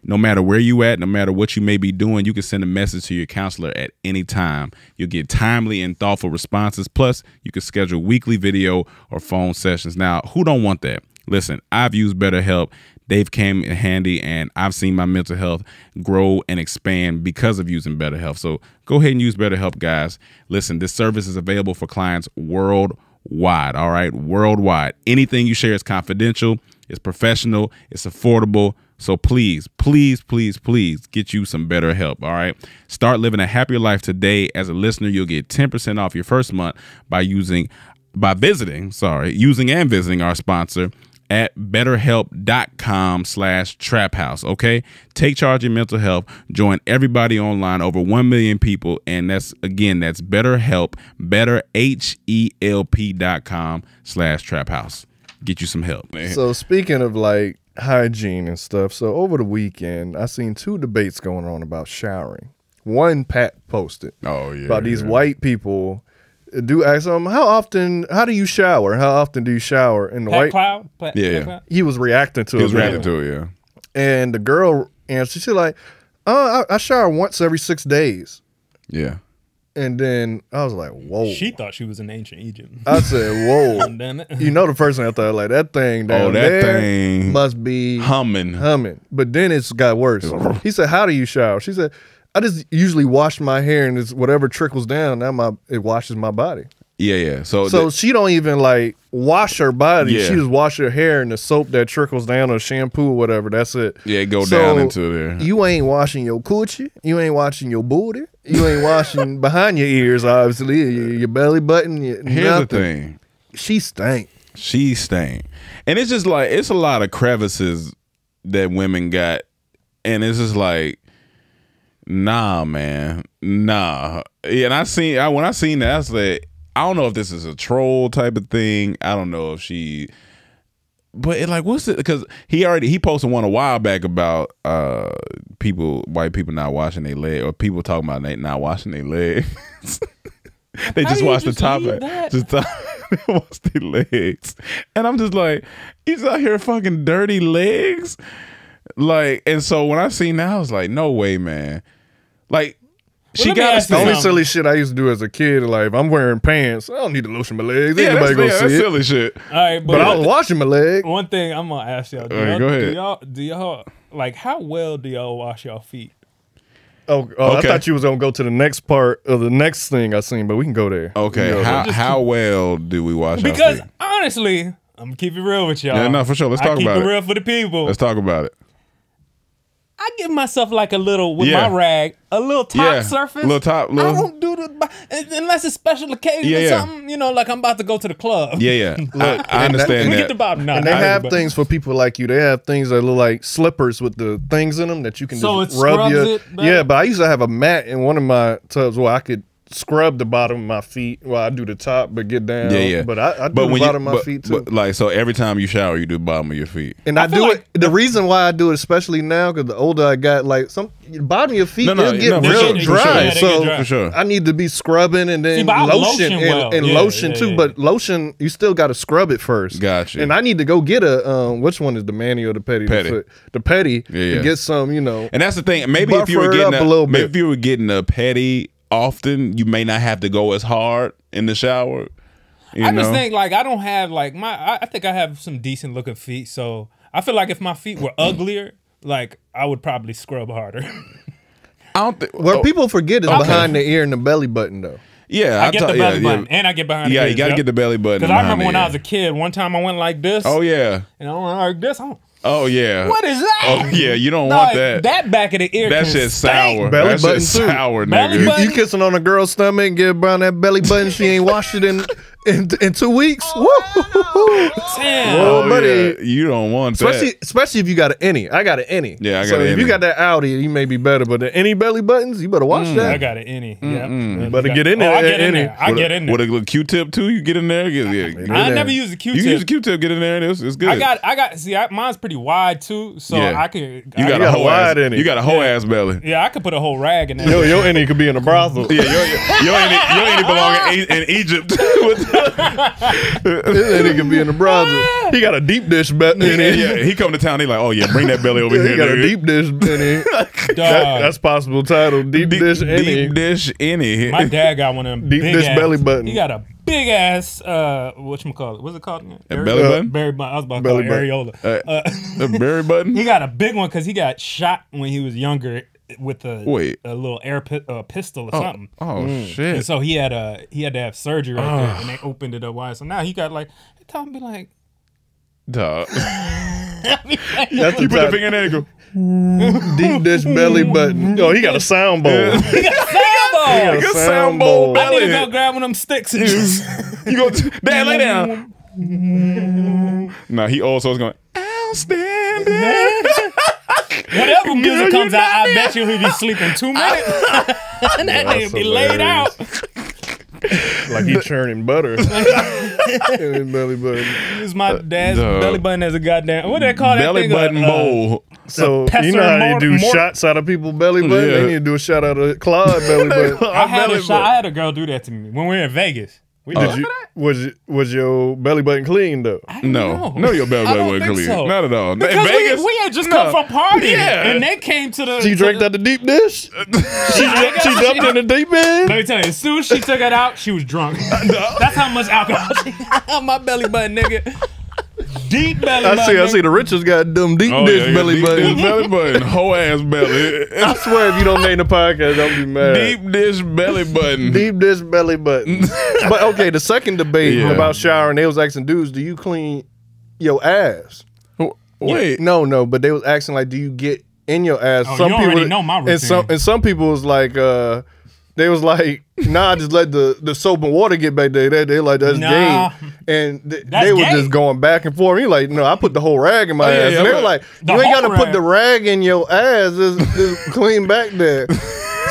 No matter where you at, no matter what you may be doing, you can send a message to your counselor at any time. You'll get timely and thoughtful responses. Plus, you can schedule weekly video or phone sessions. Now, who don't want that? Listen, I've used BetterHelp. They've came in handy, and I've seen my mental health grow and expand because of using BetterHelp. So go ahead and use BetterHelp, guys. Listen, this service is available for clients worldwide, all right? Worldwide. Anything you share is confidential. It's professional. It's affordable. So please, please, please, please get you some BetterHelp, all right? Start living a happier life today. As a listener, you'll get 10% off your first month by visiting our sponsor at betterhelp.com/traphouse, okay? Take charge of your mental health. Join everybody online, over 1 million people, and that's BetterHelp, betterhelp.com/traphouse. Get you some help, man. So speaking of like hygiene and stuff, so over the weekend, I seen two debates going on about showering. One Pat posted about these white people do ask him, how do you shower? How often do you shower? And the Pat Cloud? Pat Cloud? He was reacting to it. He was reacting to it, yeah. And the girl answered, she's like, I shower once every 6 days. Yeah. And then I was like, whoa. She thought she was in ancient Egypt. I said, whoa. Damn it. You know, the first thing I thought, like, that thing down there must be humming. But then it's got worse. He said, how do you shower? She said, I just usually wash my hair, and it's whatever trickles down, it washes my body. Yeah. So she don't even like wash her body. Yeah. She just wash her hair, and the soap that trickles down, or shampoo or whatever, that's it. Yeah, it go down into there. You ain't washing your coochie. You ain't washing your booty. You ain't washing behind your ears, obviously. Your belly button. Here's the thing. She stank. And it's just like, it's a lot of crevices that women got. And it's just like, nah, man. Nah. Yeah, and when I seen that, I said, I don't know if this is a troll type of thing. I don't know if she, but it like, what's it? Because he posted one a while back about white people not washing their leg, or people talking about not washing their legs. They just wash the top of it. Just wash their legs. And I'm just like, he's out here fucking dirty legs. Like, and so when I seen that, I was like, no way, man. Like, She got the only silly shit I used to do as a kid. Like if I'm wearing pants, I don't need to lotion my legs. Ain't nobody gonna see that's it. silly shit. All right, But I was washing my leg. One thing I'm gonna ask y'all: All right, go ahead. Do y'all like how well do y'all wash y'all feet? Oh, I thought you was gonna go to the next part of the next thing I seen, but we can go there. Okay, how well do we wash our feet? Because honestly, I'm gonna keep it real with y'all. Yeah, no, for sure. Let's talk about it. Keep it real for the people. Let's talk about it. I give myself like a little with my rag, a little top surface. Little top. I don't do the unless it's special occasion or something. You know, like I'm about to go to the club. Yeah. I understand We that. get the bottom. And they have things for people like you. They have things that look like slippers with the things in them that you can just rub your. Yeah, but I used to have a mat in one of my tubs where I could scrub the bottom of my feet while I do the top, but get down. Yeah. But I do the bottom of my feet too. But like, so every time you shower, you do the bottom of your feet. And I do it. The reason why I do it, especially now, because the older I got, like the bottom of your feet, they'll get real dry. So for sure. I need to be scrubbing and then lotion and lotion too. But lotion, you still got to scrub it first. Gotcha. And I need to go get a which one is the mani or the petty? The petty. To get some, And that's the thing. Maybe if you were getting a petty often, you may not have to go as hard in the shower. I just think like I don't have like I think I have some decent looking feet, so I feel like if my feet were uglier, like I would probably scrub harder. I don't think. What people forget is behind the ear and the belly button, though. Yeah, I get the belly button and I get behind. Yeah, you got to get the belly button. Because I remember when I was a kid, one time I went like this. Oh yeah, and I went like this. Oh yeah. What is that? Oh yeah, you don't want that. That back of the ear. That shit's sour. Belly that button shit's too. sour, nigga. You kissing on a girl's stomach and get around that belly button, she ain't washed it in 2 weeks. Woo! Damn. Oh, buddy. Yeah. You don't want that. Especially if you got an innie. I got an innie. Yeah, I got so an if innie. you got that Audi, you may be better. But the innie belly buttons, you better watch that. I got an innie. Yeah. Better get in there. I get in there. I get in there. With a little Q-tip too, you get in there. I never use a Q-tip. You use a Q-tip, get in there. It's good. I got. See, mine's pretty wide too, so I can. You got a whole ass innie. You got a whole ass belly. Yeah, I could put a whole rag in there. Your innie could be in a brothel. Yeah, your innie belong in Egypt. His innie could be in a brothel. He got a deep dish innie. Yeah, he come to town. He like, oh yeah, bring that belly over here. He got a deep dish innie. That's possible title. Deep dish innie. Deep dish innie. My dad got one of them. Deep dish belly button. He got a big ass. Whatchamacallit? What's it called? A belly button. Berry button. I was about to call it areola. A berry button. He got a big one because he got shot when he was younger with a little air pistol or something. Oh shit! And so he had to have surgery right there, and they opened it up wide. So now he got like, they told me like, dog. like, you put the finger in there and go deep dish belly button. Oh, he got a sound bowl. He got a sound bowl. He got a sound bowl. I need to go grab one of them sticks and just you go, Dad, lay down. Nah, he also is going outstanding. Whatever music comes out, I bet you he'll be sleeping 2 minutes. And that nigga be laid out. Like he churning butter in his belly button. Use my dad's belly button as a goddamn, what do they call that belly thing? button bowl. So you know how they do shots out of people's belly button? They need to do a shot out of Claude belly button. I had a girl do that to me when we were in Vegas. Was your belly button clean though? No, your belly button wasn't clean. So. Not at all. Because in Vegas, we had just come from partying, and they came to the. She drank out the deep dish. She jumped in the deep end. Let me tell you, as soon as she took it out, she was drunk. That's how much alcohol she had on my belly button, nigga. Deep belly button. I see the Richards got them deep dish belly button. Belly button, whole ass belly. I swear, if you don't name the podcast, don't be mad. Deep dish belly button. Deep dish belly button. But okay, the second debate about showering, they was asking dudes, do you clean your ass? Wait, no, but they was asking like, do you get in your ass? Oh, you already know my routine. And some people was like, they was like, nah, just let the soap and water get back there. They like, that's gay. And they were just going back and forth. He like, no, I put the whole rag in my ass. And they were like, you ain't got to put the rag in your ass. Just clean back there.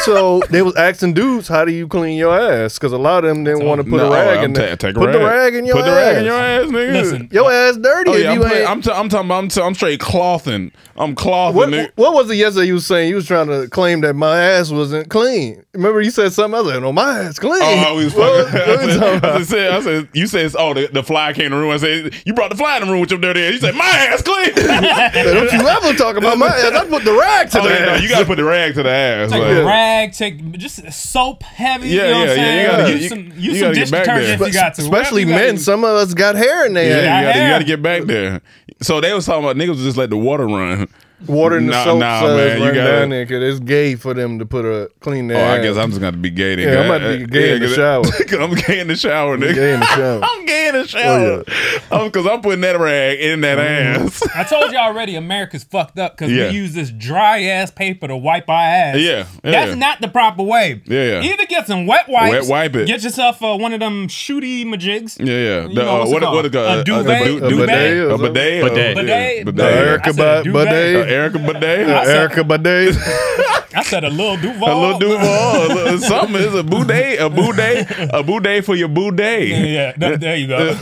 So they was asking dudes, how do you clean your ass? Because a lot of them didn't want to put a rag in there. Put the rag in your ass. Put the rag in your ass, nigga. Listen, your ass dirty if you ain't. I'm talking about, I'm straight clothing. I'm clothing. What was it yesterday you was saying? You was trying to claim that my ass wasn't clean. Remember you said something? I was like, no, my ass clean. Oh, we was fucking. I said, you said, oh, the fly came in the room. I said, you brought the fly in the room with your dirty ass. You said, my ass clean. Don't you ever talk about my ass. I put the rag to the ass. No, you got to put the rag to the ass. Like, rag rag, take just soap heavy. Yeah, you know what I'm saying? You gotta use some dish detergent if you got to. Especially men. Some of us got hair in there. Yeah, you got to get back there. So they was talking about niggas just let the water run. Water in the soap man, run down there because it's gay for them to clean their ass. I guess I'm just going to be gay then. Yeah, I'm about to be gay in the shower. I'm gay in the shower, nigga. Gay in the shower. I'm gay in the shower. Because I'm putting that rag in that ass. I told you already, America's fucked up because we use this dry ass paper to wipe our ass. That's not the proper way. Either get some wet wipes. Wipe it. Get yourself one of them shooty majigs. What it called? A duvet? A bidet. Erica Bidet. Erica Bidet. I said a little Duval. A little Duval. Something is a boudet. A boudet for your boudet. Yeah, there you go.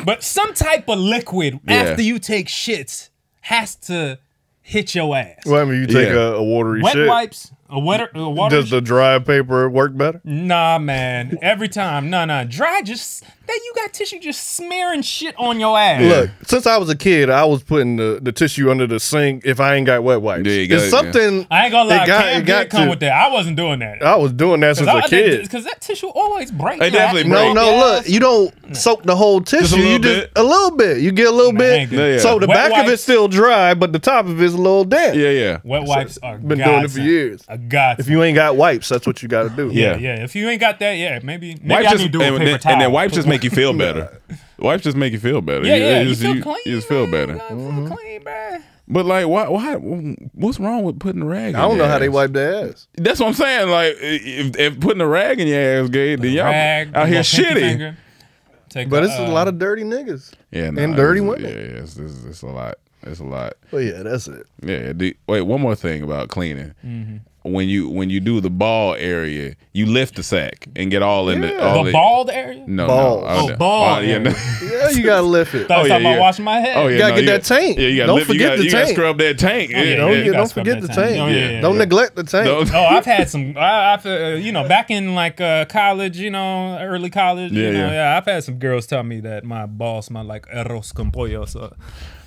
But some type of liquid after you take shits has to hit your ass. Well, I mean, you take a watery wet shit. Wipes. A water. Does the dry paper work better? Nah, man. Every time. Nah. Dry just... That you got tissue just smearing shit on your ass. Look, since I was a kid, I was putting the tissue under the sink if I ain't got wet wipes. It's something. I ain't gonna lie. Cam did come with that. I wasn't doing that. I was doing that since a kid. Because that tissue always breaks. It definitely breaks. No, look. You don't soak the whole tissue. You just a little bit. You get a little bit. So the back of it's still dry, but the top of it's a little damp. Yeah. Wet wipes are been doing it for years. If you ain't got wipes, that's what you got to do. Yeah. If you ain't got that, maybe I need to do a paper towel. And then wipes just make you feel better. Wipes just make you feel better. You feel clean. You just feel better. Feel clean, man. But like, why? What's wrong with putting a rag? I don't know how they wipe their ass. That's what I'm saying. Like, if putting a rag in your ass, gay, then y'all out here shitty. But it's a lot of dirty niggas. Yeah, and dirty women. Yeah, it's a lot. It's a lot. Well, yeah, that's it. Yeah. Wait, one more thing about cleaning. When you do the ball area, you lift the sack and get all in the bald area. No, bald. Yeah, you gotta lift it. I was talking about washing my head. You gotta get that tank. Yeah, you don't forget the tank. You gotta scrub that tank. Don't forget the tank. Don't neglect the tank. I've had some. I've back in like college, early college. I've had some girls tell me that my balls smell like arroz con pollo. So.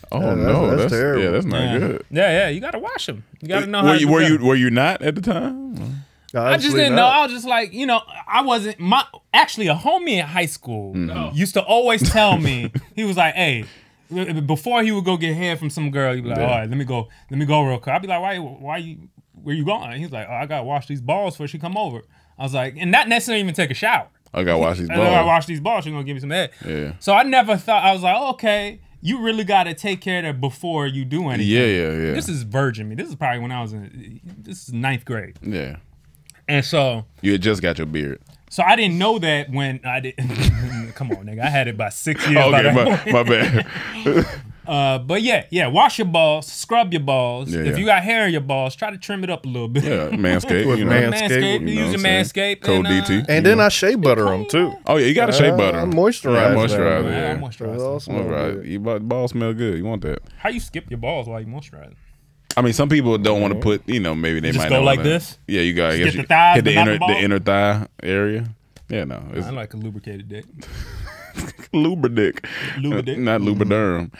That's terrible. Yeah, that's not good. Yeah, you gotta wash them. You gotta know how. Were you not at the time? I just didn't know. I was just like, I wasn't. Actually, a homie in high school used to always tell me. He was like, "Hey," before he would go get hair from some girl, he'd be like, "All right, let me go real quick." I'd be like, "Why you? Where you going?" He's like, "Oh, I gotta wash these balls before she come over." I was like, and not necessarily even take a shower. I gotta wash these balls. I gotta wash these balls. She's gonna give me some head. Yeah. So I never thought. I was like, okay. You really got to take care of that before you do anything. Yeah. This is virgin me. This is probably when I was this is 9th grade. Yeah. And so. You had just got your beard. So I didn't know that when I did. Come on, nigga. I had it about 6 years. Okay, my bad. But yeah, wash your balls, scrub your balls. If you got hair in your balls, try to trim it up a little bit. Yeah, Manscaped. Manscaped. Use your Manscaped. Code DT. And then I shea butter them too. Oh yeah, you got to shea butter. Moisturize. Moisturize. Your balls smell good. You want that? How you skip your balls while you moisturize? I mean, some people don't want to put. Maybe they might go like this. Yeah, you got to hit the thighs, hit the inner thigh area. Yeah, no. I like a lubricated dick. Lubridick. Not Lubriderm.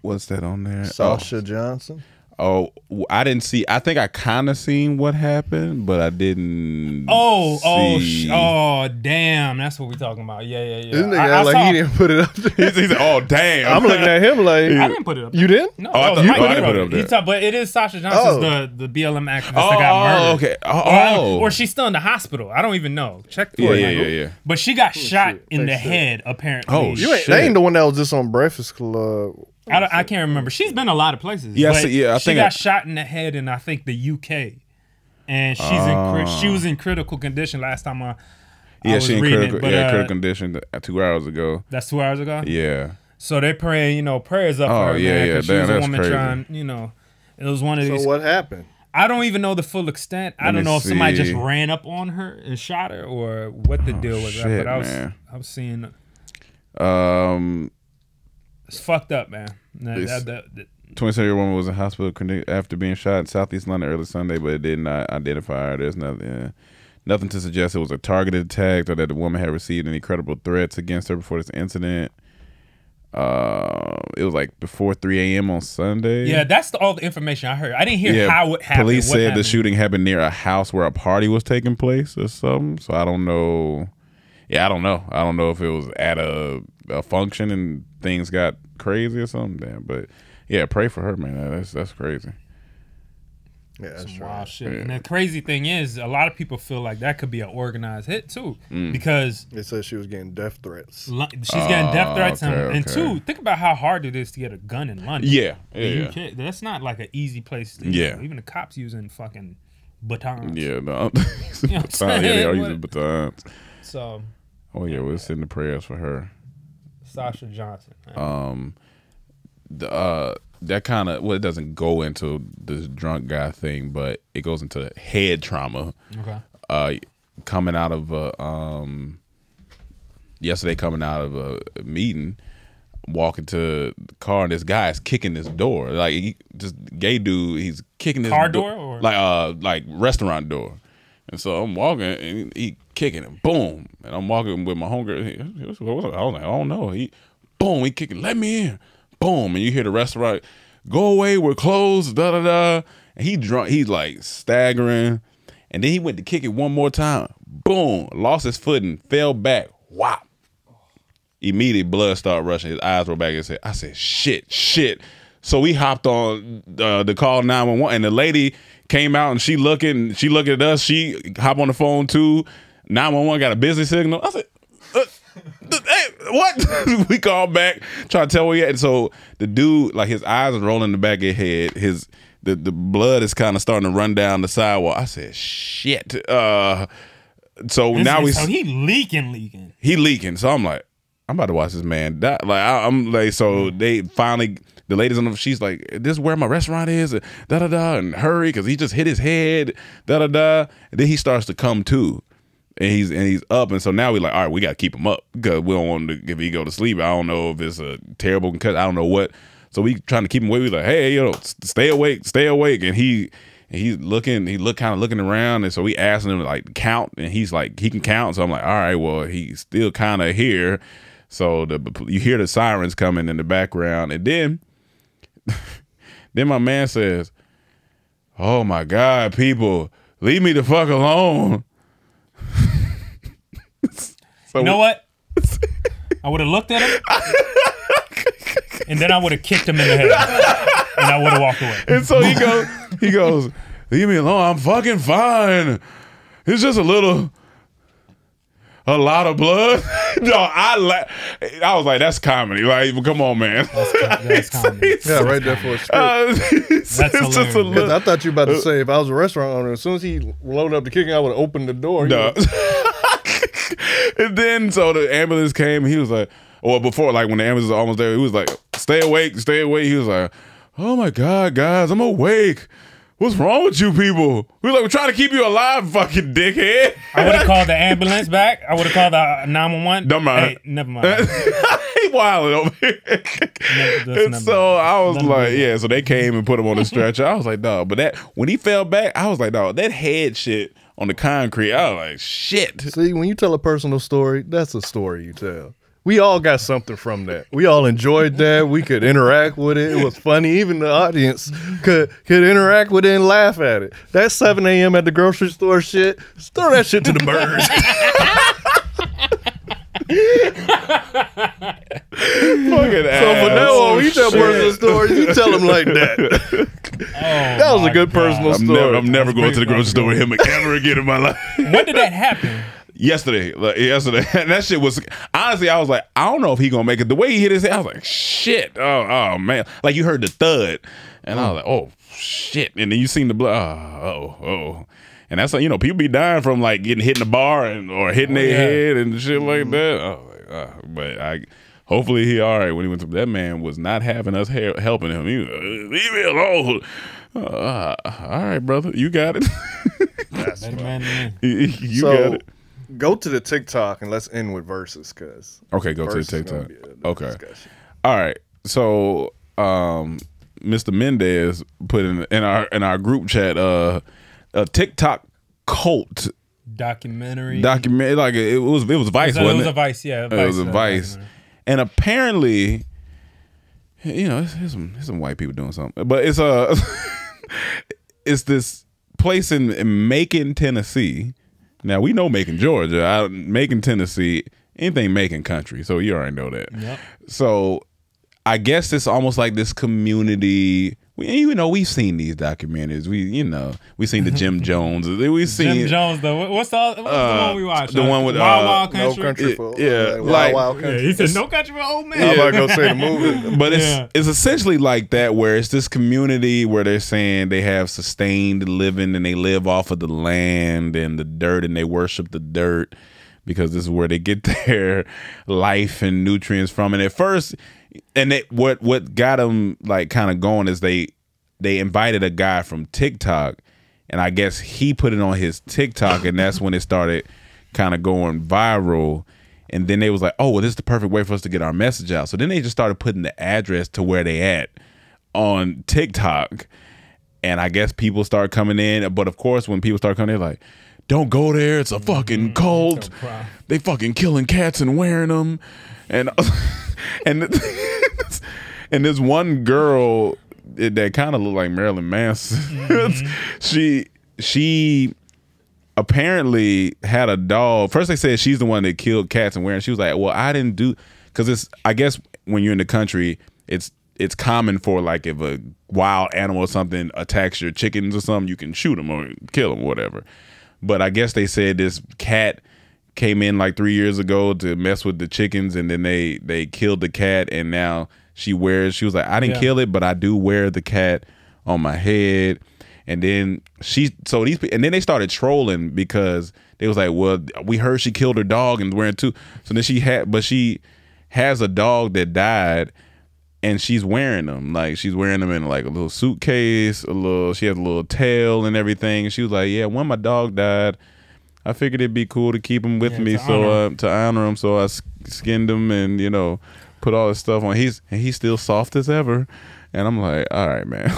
What's that on there? Sasha Johnson. Oh, I didn't see. I think I kind of seen what happened, but I didn't. Oh, damn! That's what we talking about. Yeah. This nigga he didn't put it up there. He said, "Oh, damn!" I'm looking at him like I didn't put it up there. You didn't? No, I didn't put it up there. But it is Sasha Johnson's the BLM activist that got murdered. Okay. Or she's still in the hospital. I don't even know. Check for it. Yeah. But she got shot in the head apparently. Oh, shit. They ain't the one that was just on Breakfast Club. I can't remember. She's been a lot of places. I think she got shot in the head in I think the UK, and she was in critical condition last time I was reading. Critical condition 2 hours ago. That's 2 hours ago. Yeah. So they praying, prayers up for her. Yeah. She was a woman crazy. trying, it was one of these. So what happened? I don't even know the full extent. I don't know if somebody just ran up on her and shot her or what the deal was. Shit, but I was seeing. It's fucked up, man. 27-year-old woman was in hospital after being shot in Southeast London early Sunday, but it did not identify her. There's nothing to suggest it was a targeted attack or that the woman had received any credible threats against her before this incident. It was like before 3 a.m. on Sunday. Yeah, that's all the information I heard. I didn't hear how it happened. Police said the shooting happened near a house where a party was taking place or something. So I don't know. Yeah, I don't know. I don't know if it was at a function and things got crazy or something. Damn, but yeah, pray for her, man. That's crazy. Yeah, that's some wild shit. Yeah. And the crazy thing is, a lot of people feel like that could be an organized hit too, because they said she was getting death threats. She's getting death threats, and two, think about how hard it is to get a gun in London. Yeah, that's not like an easy place to. Yeah, even the cops using fucking batons. Yeah, no, you know they are using batons. So, oh yeah, we'll send the prayers for her. Sasha Johnson. That kind of, well, it doesn't go into this drunk guy thing, but it goes into head trauma. Okay. Coming out of yesterday, coming out of a meeting, walking to the car, and this guy is kicking this door, like just gay dude. He's kicking this car door, or like restaurant door. And so I'm walking, and he kicking it, boom. And I'm walking with my homegirl. I was like, I don't know. He kicking, let me in. Boom, and you hear the restaurant, go away, we're closed, da da da. And he drunk, he's like staggering, and then he went to kick it one more time. Boom, lost his footing, fell back. Whop. Immediately blood started rushing. His eyes were back. I said, shit. So we hopped on the call 911, and the lady came out and she looking at us. She hopped on the phone too. 911 got a busy signal. I said, hey, what? We called back, trying to tell where he at. So the dude, like his eyes are rolling in the back of his head. The blood is kind of starting to run down the sidewalk. I said, shit. So he leaking. He leaking. So I'm like, I'm about to watch this man die. Like I'm like, so they finally, the ladies on the, she's like, this is where my restaurant is, da da da, and hurry because he just hit his head, da da da. And then he starts to come to. And he's up, and so now we like, all right, we got to keep him up because we don't want him to, if he go to sleep, I don't know if it's a terrible concussion, I don't know what. So we trying to keep him awake. We like, hey, stay awake. And he's kind of looking around, and so we asking him to like count, and he's like, he can count. So I'm like, all right, well, he's still kind of here. So you hear the sirens coming in the background, and then my man says, oh my God, people, leave me the fuck alone. So you know what? I would have looked at him, and then I would have kicked him in the head, and I would have walked away. And so he goes, leave me alone. I'm fucking fine. It's just a lot of blood. No, I was like, that's comedy. Like, come on, man. That's comedy. Yeah, right there for a script. That's just a little. I thought you were about to say, if I was a restaurant owner, as soon as he loaded up the kicking, I would have opened the door. No. And then so the ambulance came. He was like, or before, like when the ambulance was almost there, he was like, stay awake. He was like, oh my God, guys, I'm awake. What's wrong with you people? We're trying to keep you alive, fucking dickhead. I would have called the ambulance back. I would have called the 911. Don't mind. Hey, never mind. He wilding over here. And so I was like, yeah. So they came and put him on the stretcher. I was like, dog. But when he fell back, I was like, dog, that head shit on the concrete. I was like, shit. See, when you tell a personal story, that's a story you tell. We all got something from that. We all enjoyed that. We could interact with it. It was funny. Even the audience could interact with it and laugh at it. That 7 a.m. at the grocery store shit, just throw that shit to the birds. So from now on, when you tell personal stories, you tell them like that. That was a good personal story. I'm never going to the grocery store with him ever again in my life. When did that happen? Yesterday, and that shit was, honestly, I was like, I don't know if he gonna make it. The way he hit his head, I was like, shit, oh man, like you heard the thud, and I was like, oh shit, and then you seen the blood, oh, and that's like, people be dying from like getting hit in the bar or hitting their head and shit like that. Oh, but hopefully he all right when he went to. That man was not having us helping him. He was like, leave me alone. All right, brother, you got it. That's better man than me. You got it. Go to the TikTok and let's end with verses, cause okay, go to the TikTok. Okay, all right. So, Mr. Mendez put in our group chat a TikTok cult documentary. Like it was Vice, wasn't it? It was a Vice, yeah. It was a Vice, and apparently you know, there's some white people doing something, but it's it's this place in Macon, Tennessee. Now we know Macon, Georgia. Macon, Tennessee, anything Macon country. So you already know that. Yep. So I guess it's almost like this community. We've seen these documentaries. We seen the Jim Jones. We've seen Jim Jones though. What's the one we watched? The one with Wild Country. No Country for Wild Country. Yeah, he said No Country for Old Men. I'm not gonna say the movie, but it's essentially like that, where it's this community where they're saying they have sustained living and they live off of the land and the dirt and they worship the dirt because this is where they get their life and nutrients from. And at first. And what got them like kind of going is they invited a guy from TikTok, and I guess he put it on his TikTok, and that's when it started kind of going viral. And then they was like, oh, well, this is the perfect way for us to get our message out. So then they just started putting the address to where they at on TikTok, and I guess people start coming in. But of course, when people start coming in, like, don't go there. It's a fucking cult. They fucking killing cats and wearing them, and. And this one girl that kind of looked like Marilyn Manson, she apparently had a dog. First they said she's the one that killed cats and wearing. She was like, well, I didn't do, because it's, I guess when you're in the country, it's common for like if a wild animal or something attacks your chickens or something, you can shoot them or kill them or whatever. But I guess they said this cat came in like 3 years ago to mess with the chickens, and then they killed the cat, and now she was like, I didn't kill it, but I do wear the cat on my head. And then and then they started trolling because they was like, well, we heard she killed her dog and wearing two. So then she has a dog that died, and she's wearing them. Like, she's wearing them in like a little suitcase, she has a little tail and everything. She was like, yeah, when my dog died, I figured it'd be cool to keep him with me, to honor him. So I skinned him and, put all this stuff on. He's still soft as ever. And I'm like, all right, man.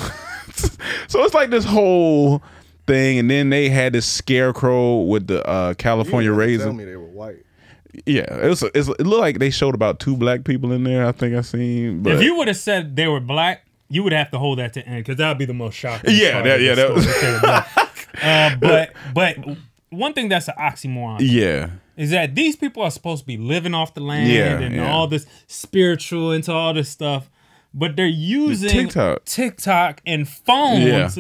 So it's like this whole thing. And then they had this scarecrow with the California raisin. Tell me they were white. Yeah, it looked like they showed about 2 black people in there. I think I seen. But if you would have said they were black, you would have to hold that to end, because that would be the most shocking. But one thing that's an oxymoron. Yeah. Is that these people are supposed to be living off the land and all this spiritual into all this stuff, but they're using TikTok and phones,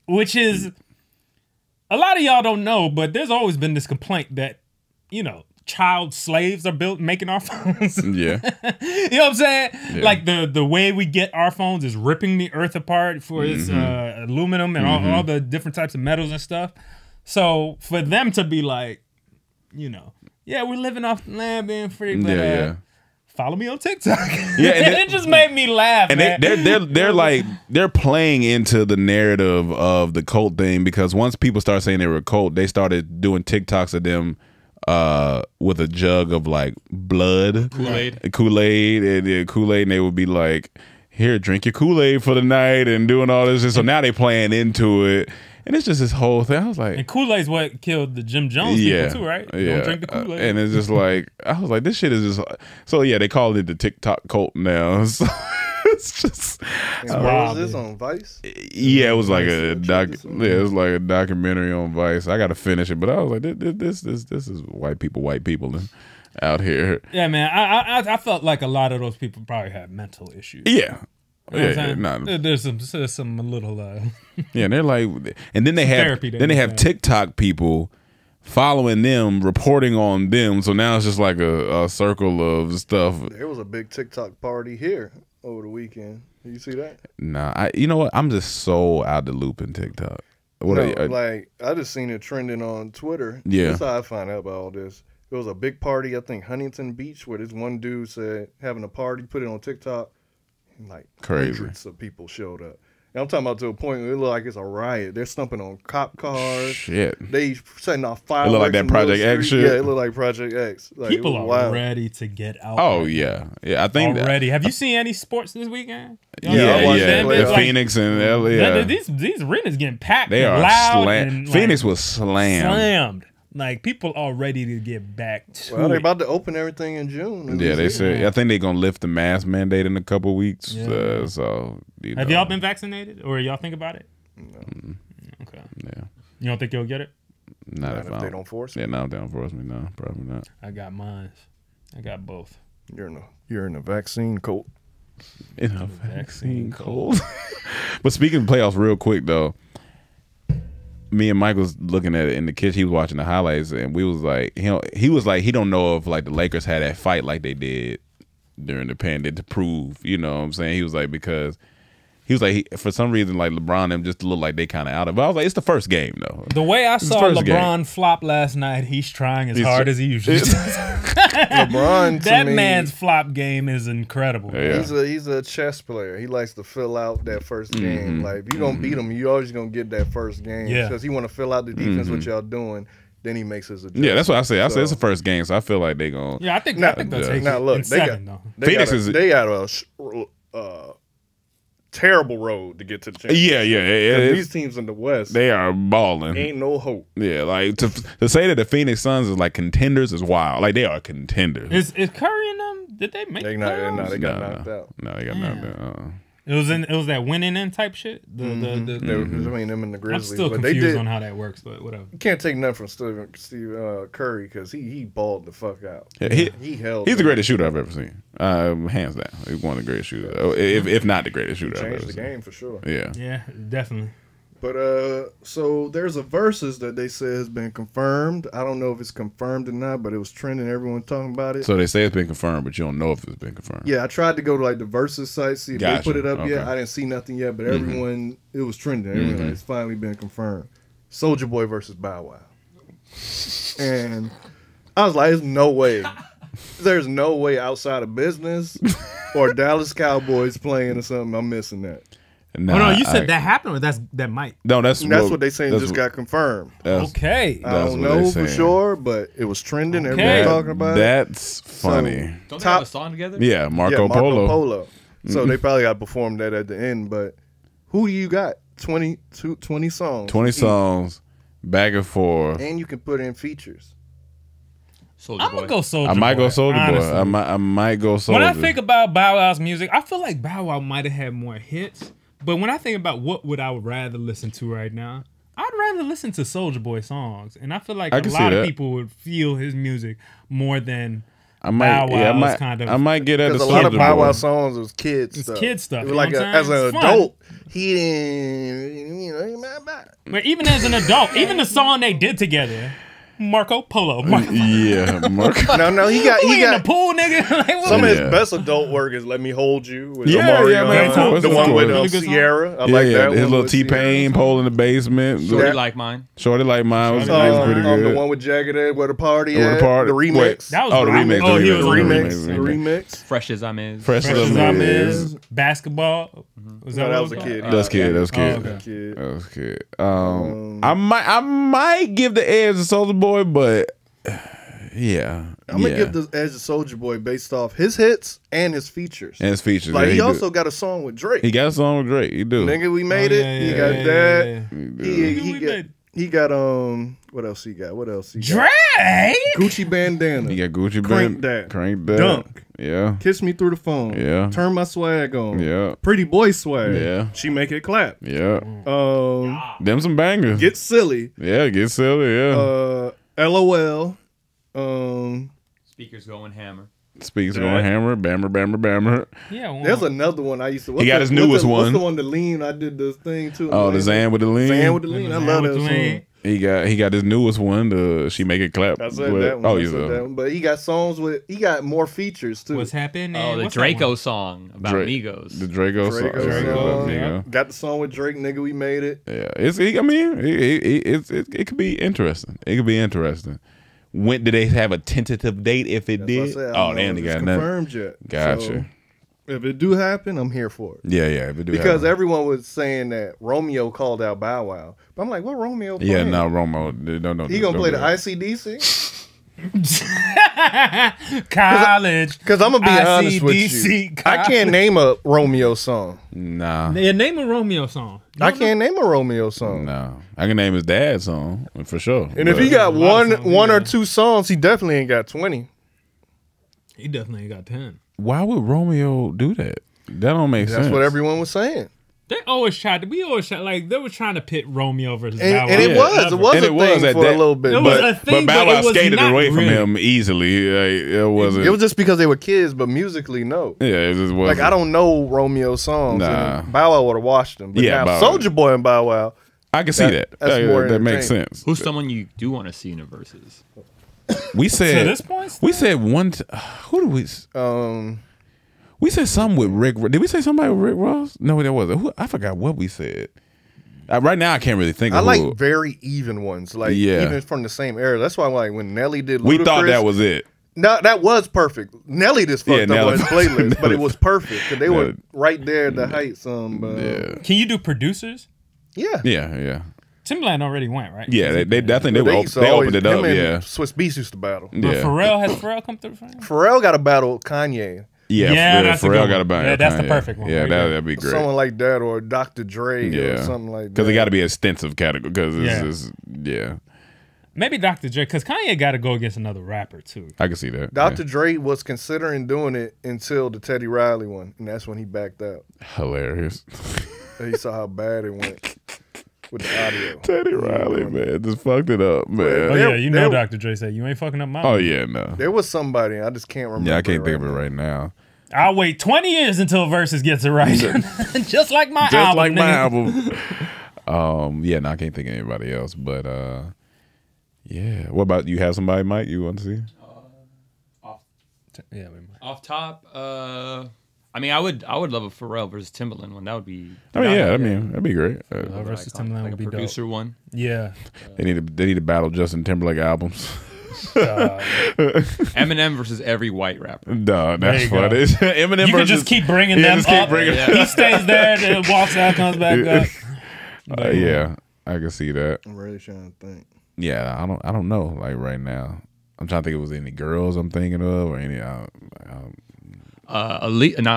which is, a lot of y'all don't know, but there's always been this complaint that, child slaves are making our phones. Yeah. You know what I'm saying? Yeah. Like the way we get our phones is ripping the earth apart for its aluminum and all the different types of metals and stuff. So for them to be like, we're living off the land, being free, but follow me on TikTok. Yeah, and it just made me laugh. And they're like, they're playing into the narrative of the cult thing, because once people start saying they were a cult, they started doing TikToks of them with a jug of like blood, Kool-Aid, and they would be like, here, drink your Kool-Aid for the night, and doing all this. So now they playing into it. And it's just this whole thing. I was like, and Kool-Aid's what killed the Jim Jones people too, right? Yeah. Don't drink the Kool-Aid. And it's just like, I was like, this shit is just. So yeah, they call it the TikTok cult now. So it's just. Was this on Vice? Yeah, it was like it was like a documentary on Vice. I got to finish it, but I was like, this is white people out here. Yeah, man. I felt like a lot of those people probably had mental issues. Yeah. There's some little yeah, and they're like, and then they have TikTok people following them, reporting on them. So now it's just like a circle of stuff. There was a big TikTok party here over the weekend. Did you see that? Nah, you know what? I'm just so out the loop in TikTok. I just seen it trending on Twitter. Yeah, that's how I found out about all this. It was a big party, I think Huntington Beach, where this one dude said having a party, put it on TikTok. Like crazy, hundreds of people showed up. And I'm talking about to a point where it looked like it's a riot. They're stumping on cop cars. Shit, they setting off fireworks. It looked like that Project X shit. Yeah, it looked like Project X. Like, people are ready to get out. Oh yeah. I think already. Have you seen any sports this weekend? Yeah. Phoenix and LA. These arenas getting packed. They are loud. slammed. Phoenix was slammed. Like people are ready to get back to. Well, they're about to open everything in June. Yeah, they said. I think they're gonna lift the mask mandate in a couple weeks. Yeah. So have y'all been vaccinated, or y'all think about it? No. Okay. Yeah. You don't think you'll get it? Not if they don't force me. Yeah, not if they don't force me. No, probably not. I got mine. I got both. You're in a vaccine cult. In a vaccine cult. But speaking of playoffs, real quick though, me and Mike was looking at it in the kitchen. He was watching the highlights, and we was like, he was like, he don't know if like the Lakers had that fight like they did during the pandemic to prove. You know what I'm saying? He was like, because he was like, for some reason, like LeBron and them just look like they kind of out of it. But I was like, it's the first game though. The way I saw LeBron flop last night, he's trying as hard as he usually does. LeBron, that man's flop game is incredible. Yeah. He's a chess player. He likes to fill out that first game. Like if you don't beat him, you always gonna get that first game. Yeah. Because he want to fill out the defense what y'all doing. Then he makes his adjustment. Yeah, that's what I said. I said it's the first game, so I feel like they gonna. Yeah, I think they'll take it. Look, in seven, though. They got a terrible road to get to the championship. Yeah. These teams in the West, they are balling. Ain't no hope. Yeah, like to say that the Phoenix Suns is like contenders is wild. Like they are contenders. Is Curry and them? Did they make? They got knocked out. No, they got knocked out. It was that winning in type shit. I mean, them and the Grizzlies. I'm still confused on how that works, but whatever. You can't take nothing from Steve Curry because he balled the fuck out. Yeah, he's the greatest shooter I've ever seen. Hands down, he's one of the greatest shooters. If not the greatest shooter I've ever seen. Changed the game for sure. Yeah, definitely. But so there's a versus that they say has been confirmed. I don't know if it's confirmed or not, but it was trending. Everyone talking about it. So they say it's been confirmed, but you don't know if it's been confirmed. Yeah, I tried to go to like the versus site, see if they put it up yet. I didn't see nothing yet, but everyone, it was trending. Everyone, like, it's finally been confirmed. Soulja Boy versus Bow Wow. And I was like, there's no way. There's no way outside of business or Dallas Cowboys playing or something. I'm missing that. Nah, no, you said that happened, or that might. No, that's what they saying just got confirmed. Okay, I don't know for sure, but it was trending. Everyone talking about That's funny. So, don't they have a song together? Yeah, Marco Polo. So they probably got to perform that at the end. But who do you got? 20 songs. 20 songs, back and forth, and you can put in features. I'm gonna go Soulja Boy. I might go Soulja Boy. I might go Soulja. When I think about Bow Wow's music, I feel like Bow Wow might have had more hits. But when I think about what would I rather listen to right now, I'd rather listen to Soulja Boy songs, and I feel like a lot of people would feel his music more than Bow Wow's kind of. I might get at a lot of Bow Wow songs was kids stuff. It's kid stuff. It was like as an adult, he didn't. But even as an adult, even the song they did together. Marco Polo. Yeah, Marco. No, he got in the pool, nigga. Like, some of his best adult work is "Let Me Hold You." With man. The one with Sierra. I like that. His little T-Pain pole in the basement. Shorty Like Mine. Shorty Like Mine was pretty good. The one with Jagged Edge, where the party at. The remix. That was the remix. Oh, he was the remix. Fresh as I'm Is. Fresh as I'm Is. Basketball. That was a kid. That's kid. That was kid. I might give the edge to Soulja Boy, but yeah, I'm gonna give the edge to Soulja Boy based off his hits and his features. Like he also got a song with Drake. He got a song with Drake. He do. Nigga, we made it. He got that. He got what else he got? Drake. Gucci Bandana. He got Gucci Bandana. Crank that. Dunk. Yeah. Kiss Me Through the Phone. Yeah. Turn My Swag On. Yeah. Pretty Boy Swag. Yeah. She Make It Clap. Yeah. Them some bangers. Get Silly. Yeah, Get Silly. Yeah. LOL. Speakers Going Hammer. Speaks Going Hammer, Bammer. Yeah, there's another one I used to. He got his newest one. What's the one, the Lean? I did this thing too. Oh, the Zan with the Lean. Zan with the Lean. I love that song. He got his newest one. The She Make It Clap. I said that one. That one. But he got songs with. He got more features too. What's happening? Oh, the Draco song about Migos. The Draco song. Yeah. Got the song with Drake. Nigga, we made it. Yeah, it could be interesting. It could be interesting. When did they have a tentative date? If it did, they got nothing confirmed yet. Gotcha. So, if it do happen, I'm here for it. Yeah, if it do because everyone was saying that Romeo called out Bow Wow, but I'm like, what Romeo? Playing? Yeah, no, Romeo. No. He gonna play the ICDC? College. Because I'm gonna be honest with you, I can't name a Romeo song. Nah. Yeah, name a Romeo song. I can't name a Romeo song. No, I can name his dad's song for sure. And if he got one or two songs, he definitely ain't got 20. He definitely ain't got 10. Why would Romeo do that? That don't make sense. That's what everyone was saying. We always tried, like, they were trying to pit Romeo versus And, Bow Wow. and it was a thing for a little bit. It was a thing, but Bow Wow skated away from really. him easily. It wasn't. It was just because they were kids, but musically, no. Yeah, it just wasn't. Like, I don't know Romeo songs. Nah. And Bow Wow would have watched them. But Yeah, now Bow Wow. Soulja Boy and Bow Wow. I can see that. That's more that makes entertaining. sense. Who's someone you do want to see in a versus? We said To this point, we said one. Who did we? We said something with Rick. Did we say somebody with Rick Ross? No, that wasn't. I forgot what we said. Right now, I can't really think. I of like who. very even ones, like Yeah. even from the same era. That's why, like when Nelly did, We thought Ludacris, that was it. No, that was perfect. Nelly just fucked up Nelly- on his playlist, but Nelly- it was perfect because they were Nelly- right there at the heights. Yeah, Can you do producers? yeah. Yeah. Timbaland already went, right? Yeah, I think they But used to they always- opened it him up. and Yeah, Swiss Beats used to battle. But yeah, has Pharrell come through for him? Pharrell got to battle Kanye. yeah. that's a good Pharrell one. got a bang. Yeah, that's the perfect one Yeah, right there. that'd be great. Someone like that, or Dr. Dre, or something like that. Because it got to be an extensive category. Because Yeah. yeah, Maybe Dr. Dre, because Kanye got to go against another rapper, too. I can see that. Dr. Dre was considering doing it until the Teddy Riley one, and that's when he backed out. Hilarious. He saw how bad it went with the audio. Teddy Riley, man, just fucked it up, man. Oh, yeah, you know Dr. Dre said, you ain't fucking up my Oh yeah, no. There was somebody, I just can't remember. Yeah, I can't think of it right now. I'll wait 20 years until Versus gets it right. Just like my Just album. like my nigga. album. Yeah, no, I can't think of anybody else. But yeah. What about you? Have somebody, Mike? You want to see? Yeah, Off top, I mean, I would love a Pharrell versus Timbaland one. That would be. That'd be great. Pharrell versus Timbaland like would be a producer dope. one. Yeah. They need to battle Justin Timberlake albums. Eminem versus every white rapper. No, There that's you go. funny. Eminem You versus, can just keep bringing them just keep up. bringing- He stays there, then walks out, comes back up. yeah, I can see that. I'm really trying to think. Yeah, I don't know. Like right now, I'm trying to think if it was any girls I'm thinking of or any. Not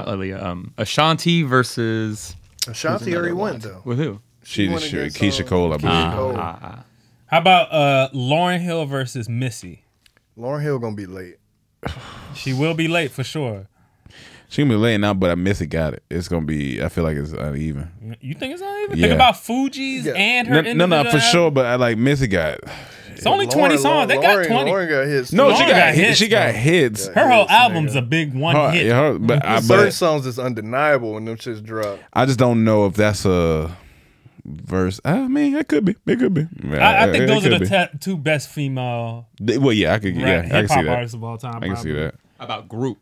Aaliyah. Ashanti versus. Ashanti already went though. With who? She went against, Keisha Cole, I believe. Cole. How about Lauryn Hill versus Missy? Lauryn Hill gonna be late. She will be late for sure. She gonna be laying out, but Missy got it. It's gonna be. I feel like it's uneven. You think it's uneven? Yeah. Think about Fuji's and her. No, for individual sure. But I like Missy got. It's only 20 songs. They got 20. Lauryn got hits. No, Lauryn she got got hits, She got though. hits. Her whole hits, album's nigga. a big one hit. Certain songs is undeniable when them shits drop. I just don't know if that's a verse. I mean, it could be. It could be. I think those are could the two best female Well, yeah, I could. Yeah, I can hip see hop that. artists of all time. I can see that. How about groups?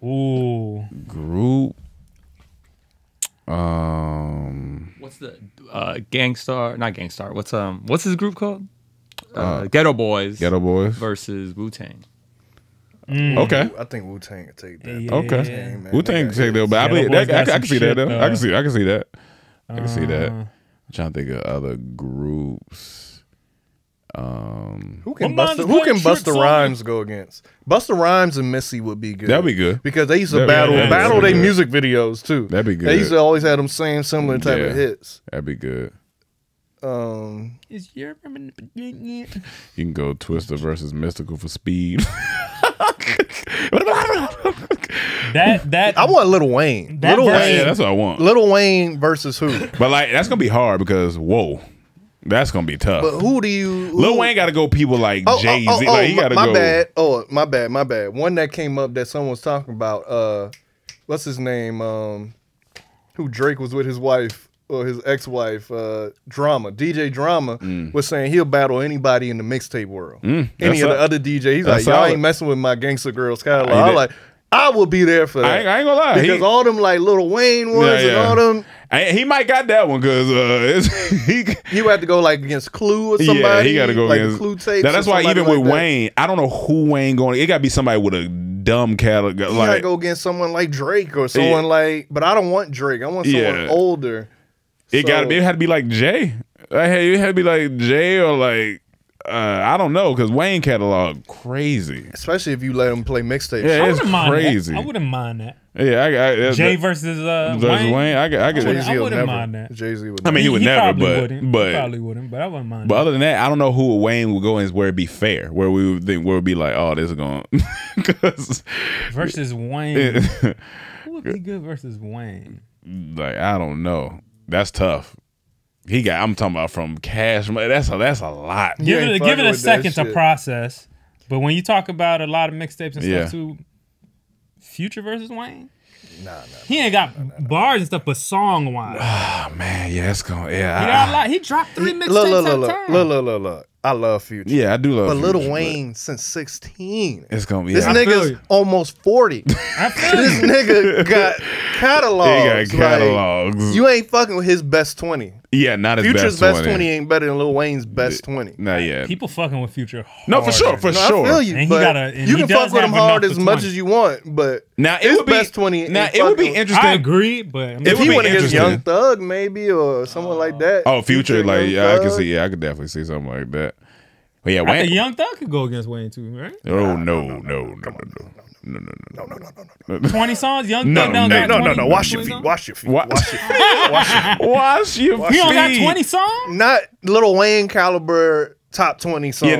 Ooh. Group. What's the Gangstar? Not Gangstar. What's his group called? Ghetto Boys. Ghetto Boys versus Wu Tang. Okay. I think Wu Tang could take that. Yeah. Okay. Man, Wu Tang they take got that, but I Ghetto believe Boys that. got I some can see that. shit, Though. I can see. I can see that. I can see that. Uh, I'm trying to think of other groups. Who can What Busta song? Rhymes go against? Busta Rhymes and Missy would be good. That'd be good. Because they used to That'd be battle good. their music videos too. That'd be good. They used to always have them same similar type Yeah. of hits. That'd be good. Is your You can go Twister versus Mystical for speed. that I want Lil Wayne. That Lil verse- Wayne. Yeah, that's what I want. Lil Wayne versus who? But like, that's gonna be hard because whoa, that's gonna be tough. But who do you? Lil Wayne got to go people like Jay Z. Oh, like he got to my go. bad. Oh, my bad. One that came up that someone was talking about. What's his name? Who Drake was with his wife or his ex-wife? Drama. DJ Drama was saying he'll battle anybody in the mixtape world. Any that's of the a- other DJs. He's like, that's y'all solid. ain't messing with my Gangsta Girls catalog. I ain't I'm like, I will be there for that. I ain't gonna lie. Because all them like Lil Wayne ones and all them. He might got that one because You have to go like against Clue or somebody. Yeah, he got to go like against the Clue tapes. Now, that's or why somebody even with like that. Wayne, I don't know who Wayne going. It got to be somebody with a dumb catalog. You gotta Like go against someone like Drake or someone like. But I don't want Drake. I want someone Yeah. older. it got to be. It had to be like Jay. It had to be like Jay or like I don't know because Wayne catalog crazy, especially if you let him play mixtapes. Yeah, it's crazy. I wouldn't mind that. Yeah, Jay versus Wayne. I wouldn't mind that. Jay-Z would. I mean, he would never, he probably wouldn't. But I wouldn't mind. But other than that, I don't know who Wayne would go in where it'd be fair, where we would think, where it'd be like, oh, this is going versus Wayne. Who would be good versus Wayne? Like, I don't know. That's tough. I'm talking about from Cash Money. That's a lot. Give it a second to process. But when you talk about a lot of mixtapes and stuff too, Future versus Wayne? Nah. He ain't got bars and stuff, but song wise. Oh man, yeah, it's going. Yeah, he got a lot. He dropped 3 mixtapes. Look. I love Future. Yeah, I do love. But Future, Lil Wayne since 16. It's gonna be. This nigga's almost 40. This nigga got catalogs. He got catalogs. Like, you ain't fucking with his best 20. Yeah, not his Future's best 20 ain't better than Lil Wayne's best 20. Not yet. People fucking with Future hard. No, for sure. I feel you. And you can fuck with him hard as much as you want, but now his best 20. Now it would be interesting. I agree, but if he went against Young Thug, maybe, or someone like that. Oh, Future, like I can see. Yeah, I could definitely see something like that. But yeah, Wayne. I think Young Thug could go against Wayne too, right? Oh no. 20 songs, Young Thug. No. Wash your feet. Wash your feet. Wash your feet. He don't got 20 songs. Not Lil Wayne caliber top 20 songs. Yeah,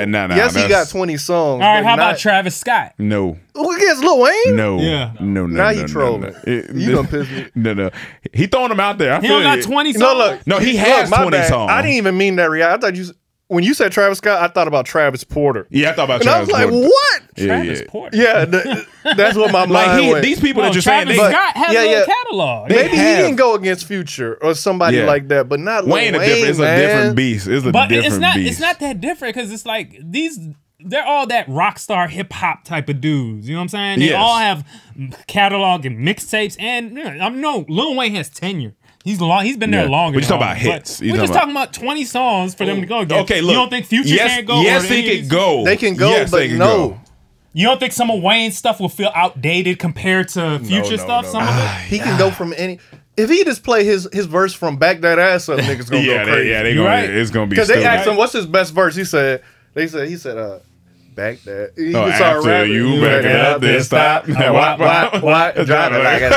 not no. Yes, he got 20 songs. All right, how about Travis Scott? No. Who against Lil Wayne? No. Yeah. No. Now you trolling. You done piss me. No. He throwing them out there. He don't got 20 songs. No, he has 20 songs. I didn't even mean that reaction. I thought you. When you said Travis Scott, I thought about Travis Porter. Yeah, I thought about and Travis Porter. I was like, what? Travis Porter. Yeah, that's what my mind went. These people that you're saying, Travis Scott has a catalog. Maybe he didn't go against Future or somebody like that, but not Wayne. It's a different beast. It's a different beast. It's not that different because it's like they're all that rock star hip hop type of dudes. You know what I'm saying? They all have catalog and mixtapes, and Lil Wayne has tenure. He's been there longer. We're just talking about hits. We're just talking about 20 songs for them to go against. Okay, look. You don't think Future can't go? Yes, he can go. They can go, but no. You don't think some of Wayne's stuff will feel outdated compared to Future stuff? Some of it? He can go from any... If he just play his verse from Back That Ass Up, niggas gonna go crazy. It's gonna be. Because they asked him, what's his best verse? He said, back that. He just started rapping. You back it up, then stop. What? Drive it like it.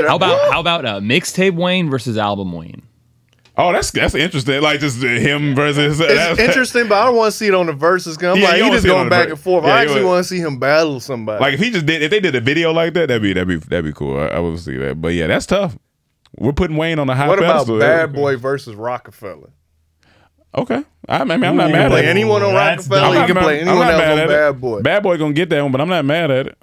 How about mixtape Wayne versus album Wayne? Oh, that's interesting. Like just him versus. It's interesting, but I don't want to see it on the verses. I'm he just going back and forth. I actually want to see him battle somebody. Like if they did a video like that, that'd be cool. I would see that. But yeah, that's tough. We're putting Wayne on a high pedestal. What about Bad Boy versus Rockefeller? Okay, I'm not mad at it. Play anyone on Rockefeller. You can play anyone else on Bad Boy. Bad Boy gonna get that one, but I'm not mad at it.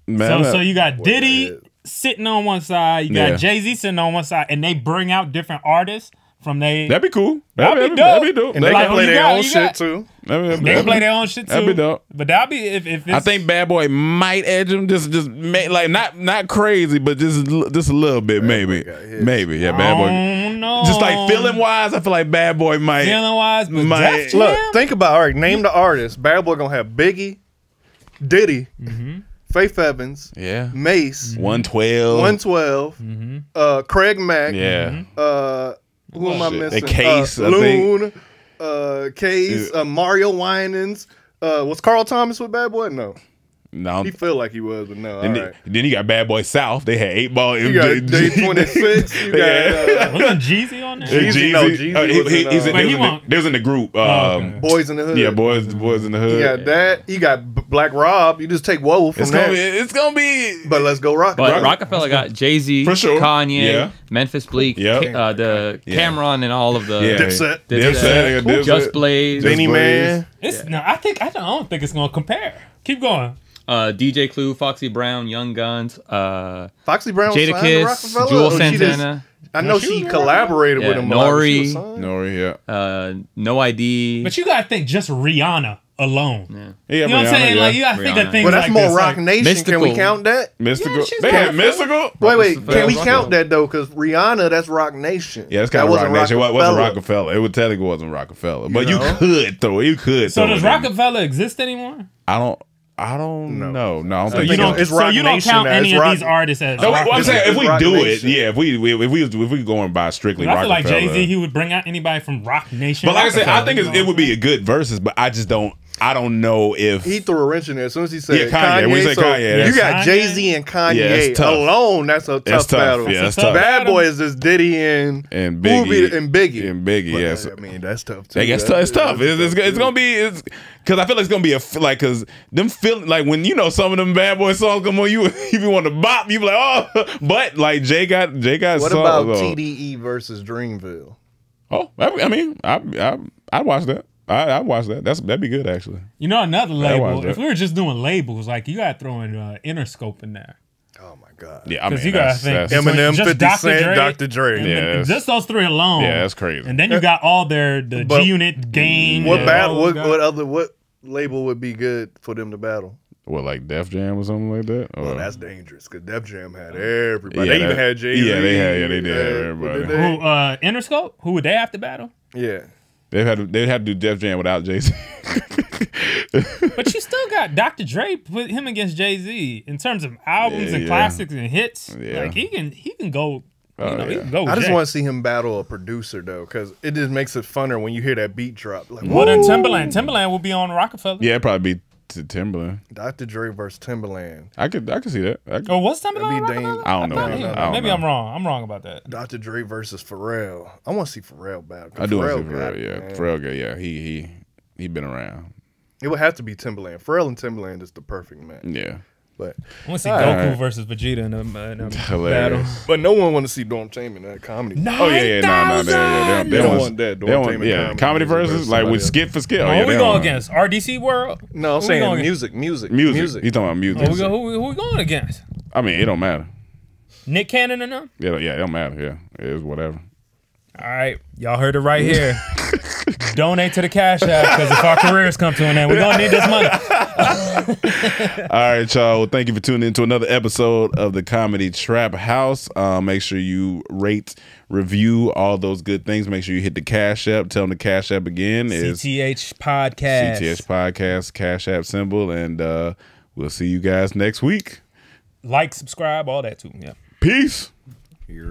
So you got Diddy sitting on one side, you got Jay-Z sitting on one side, and they bring out different artists from they. That'd be cool. That'd be dope. And they can play their own shit too. They can play their own shit too. That'd be dope. But that'd be if it's, I think Bad Boy might edge him, just like not crazy, but just a little bit, maybe. Yeah, Bad Boy. No. Just like feeling wise, I feel like Bad Boy might. Feeling wise, but might. Look, think about name the artist. Bad Boy gonna have Biggie, Diddy, Faith Evans, Mace, 112, Craig Mack, who am I missing? Case, Loon, Case, Mario Winans. Was Carl Thomas with Bad Boy? No. He felt like he was, but no. Then you got Bad Boy South. They had 8 Ball. You got Day 26. You got wasn't Jeezy on there? Jeezy They was in the group. Boys in the Hood. Yeah, Boys in the Hood. You got that. You got Black Rob. You just take Whoa from that. It's gonna be. But let's go Rockefeller. But Rockefeller got Jay-Z, for sure. Kanye, Memphis Bleak, the Cameron, and all of the Dipset, Just Blaze, Benny Man. I don't think it's gonna compare. Keep going. DJ Clue, Foxy Brown, Young Guns, Foxy Brown, Jadakiss, Jewel Santana. I know she collaborated with him. Nori, No ID. But you gotta think just Rihanna alone. Yeah. You know what I'm saying? Like you gotta think of things. Well, that's like more this, Rock Nation. Mystical. Can we count that? Mystical. Yeah, they had Mystical. Wait. Can we count that though? Because Rihanna, that's Rock Nation. Yeah, that's kind of Rock Nation. It wasn't Rockefeller. It would technically wasn't Rockefeller, but you could though. You could. So does Rockefeller exist anymore? I don't. I don't know. No, I don't So think you don't. it's So Rock you don't Nation count now. any It's of Rock- these artists as. No, rock I'm saying if It's we Rock do Nation. it, yeah. If we going by strictly I feel like Rockefeller. Jay-Z, he would bring out anybody from Rock Nation. But like I said, I Rockefeller, think it would be a good versus, but I just don't. I don't know if He threw a wrench in there as soon as he said Yeah, Kanye. When he said so Kanye, you that's- got Kanye? Jay-Z and Kanye Yeah, it's tough. alone. That's a tough battle. Yeah, that's It's a tough. tough Bad battle. Boy is just Diddy and And who would Biggie. be- and Biggie. And Biggie, But, yes. I mean, that's tough too. I guess it's tough. It's gonna be because I feel like it's gonna be like because them feeling like when you know some of them Bad Boy songs come on you if you want to bop you be like oh but like Jay got What songs, about though. TDE versus Dreamville? Oh, I mean I watch that. I watch that. That'd be good actually. You know, another watch label. that. If we were just doing labels, like you got to throw in Interscope in there. Oh my God. Yeah, I mean Because you got to that's, think that's, between Eminem, just 50 Dr. Cent, Dre, Dr. Dre. and Yeah, that's- just those three alone. yeah, that's crazy. And then you got all the But G-Unit game. What and battle? all What, those guys. what label would be good for them to battle? What like Def Jam or something like that? Or, Well, that's dangerous because Def Jam had everybody. Yeah, they even that- had Jay-Z. yeah, they had- yeah, they did have Yeah, everybody. what did they- Who, Interscope? Who would they have to battle? Yeah. they'd have to do Def Jam without Jay-Z. But you still got Dr. Dre put him against Jay-Z in terms of albums Yeah, and yeah. classics and hits. Yeah. Like he can go. Oh, He yeah. can go. With I just Jay. want to see him battle a producer though, because it just makes it funner when you hear that beat drop. Like, Well, then woo! Timberland. Timberland will be on Rockefeller. Yeah, it'd probably be Timberland. Dr. Dre versus Timberland. I could see that. Oh, what's Timberland? That'd be on Rockefeller? I don't know. thought he was. I don't Maybe know. I'm wrong. I'm wrong about that. Dr. Dre versus Pharrell. I want to see Pharrell battle. I do want to see got Pharrell. it, Yeah, man. Pharrell. Yeah, he been around. It would have to be Timberland. Pharrell and Timberland is the perfect match. Yeah, But I want to see All Goku right. versus Vegeta in a battle. hilarious. no one want to see Dorm Tainment in that comedy. Oh yeah, no, they They don't want that. They don't want, Dormtainment yeah, comedy versus like with skit for skit. Who Oh, yeah, we they going don't- against? RDC World? No, I'm Who we saying going music. Music. He's talking about music. Who we going against? I mean, it don't matter. Nick Cannon and them? Yeah, it don't matter. Yeah, it is whatever. All right, y'all heard it right here. Donate to the Cash App because if our careers come to an end, we're gonna need this money. All right, y'all. Well, thank you for tuning in to another episode of the Comedy Trap House. Make sure you rate, review, all those good things. Make sure you hit the Cash App. Tell them the Cash App again is CTH Podcast. CTH Podcast, Cash App symbol, and we'll see you guys next week. Like, subscribe, all that too. Yeah. Peace. Here.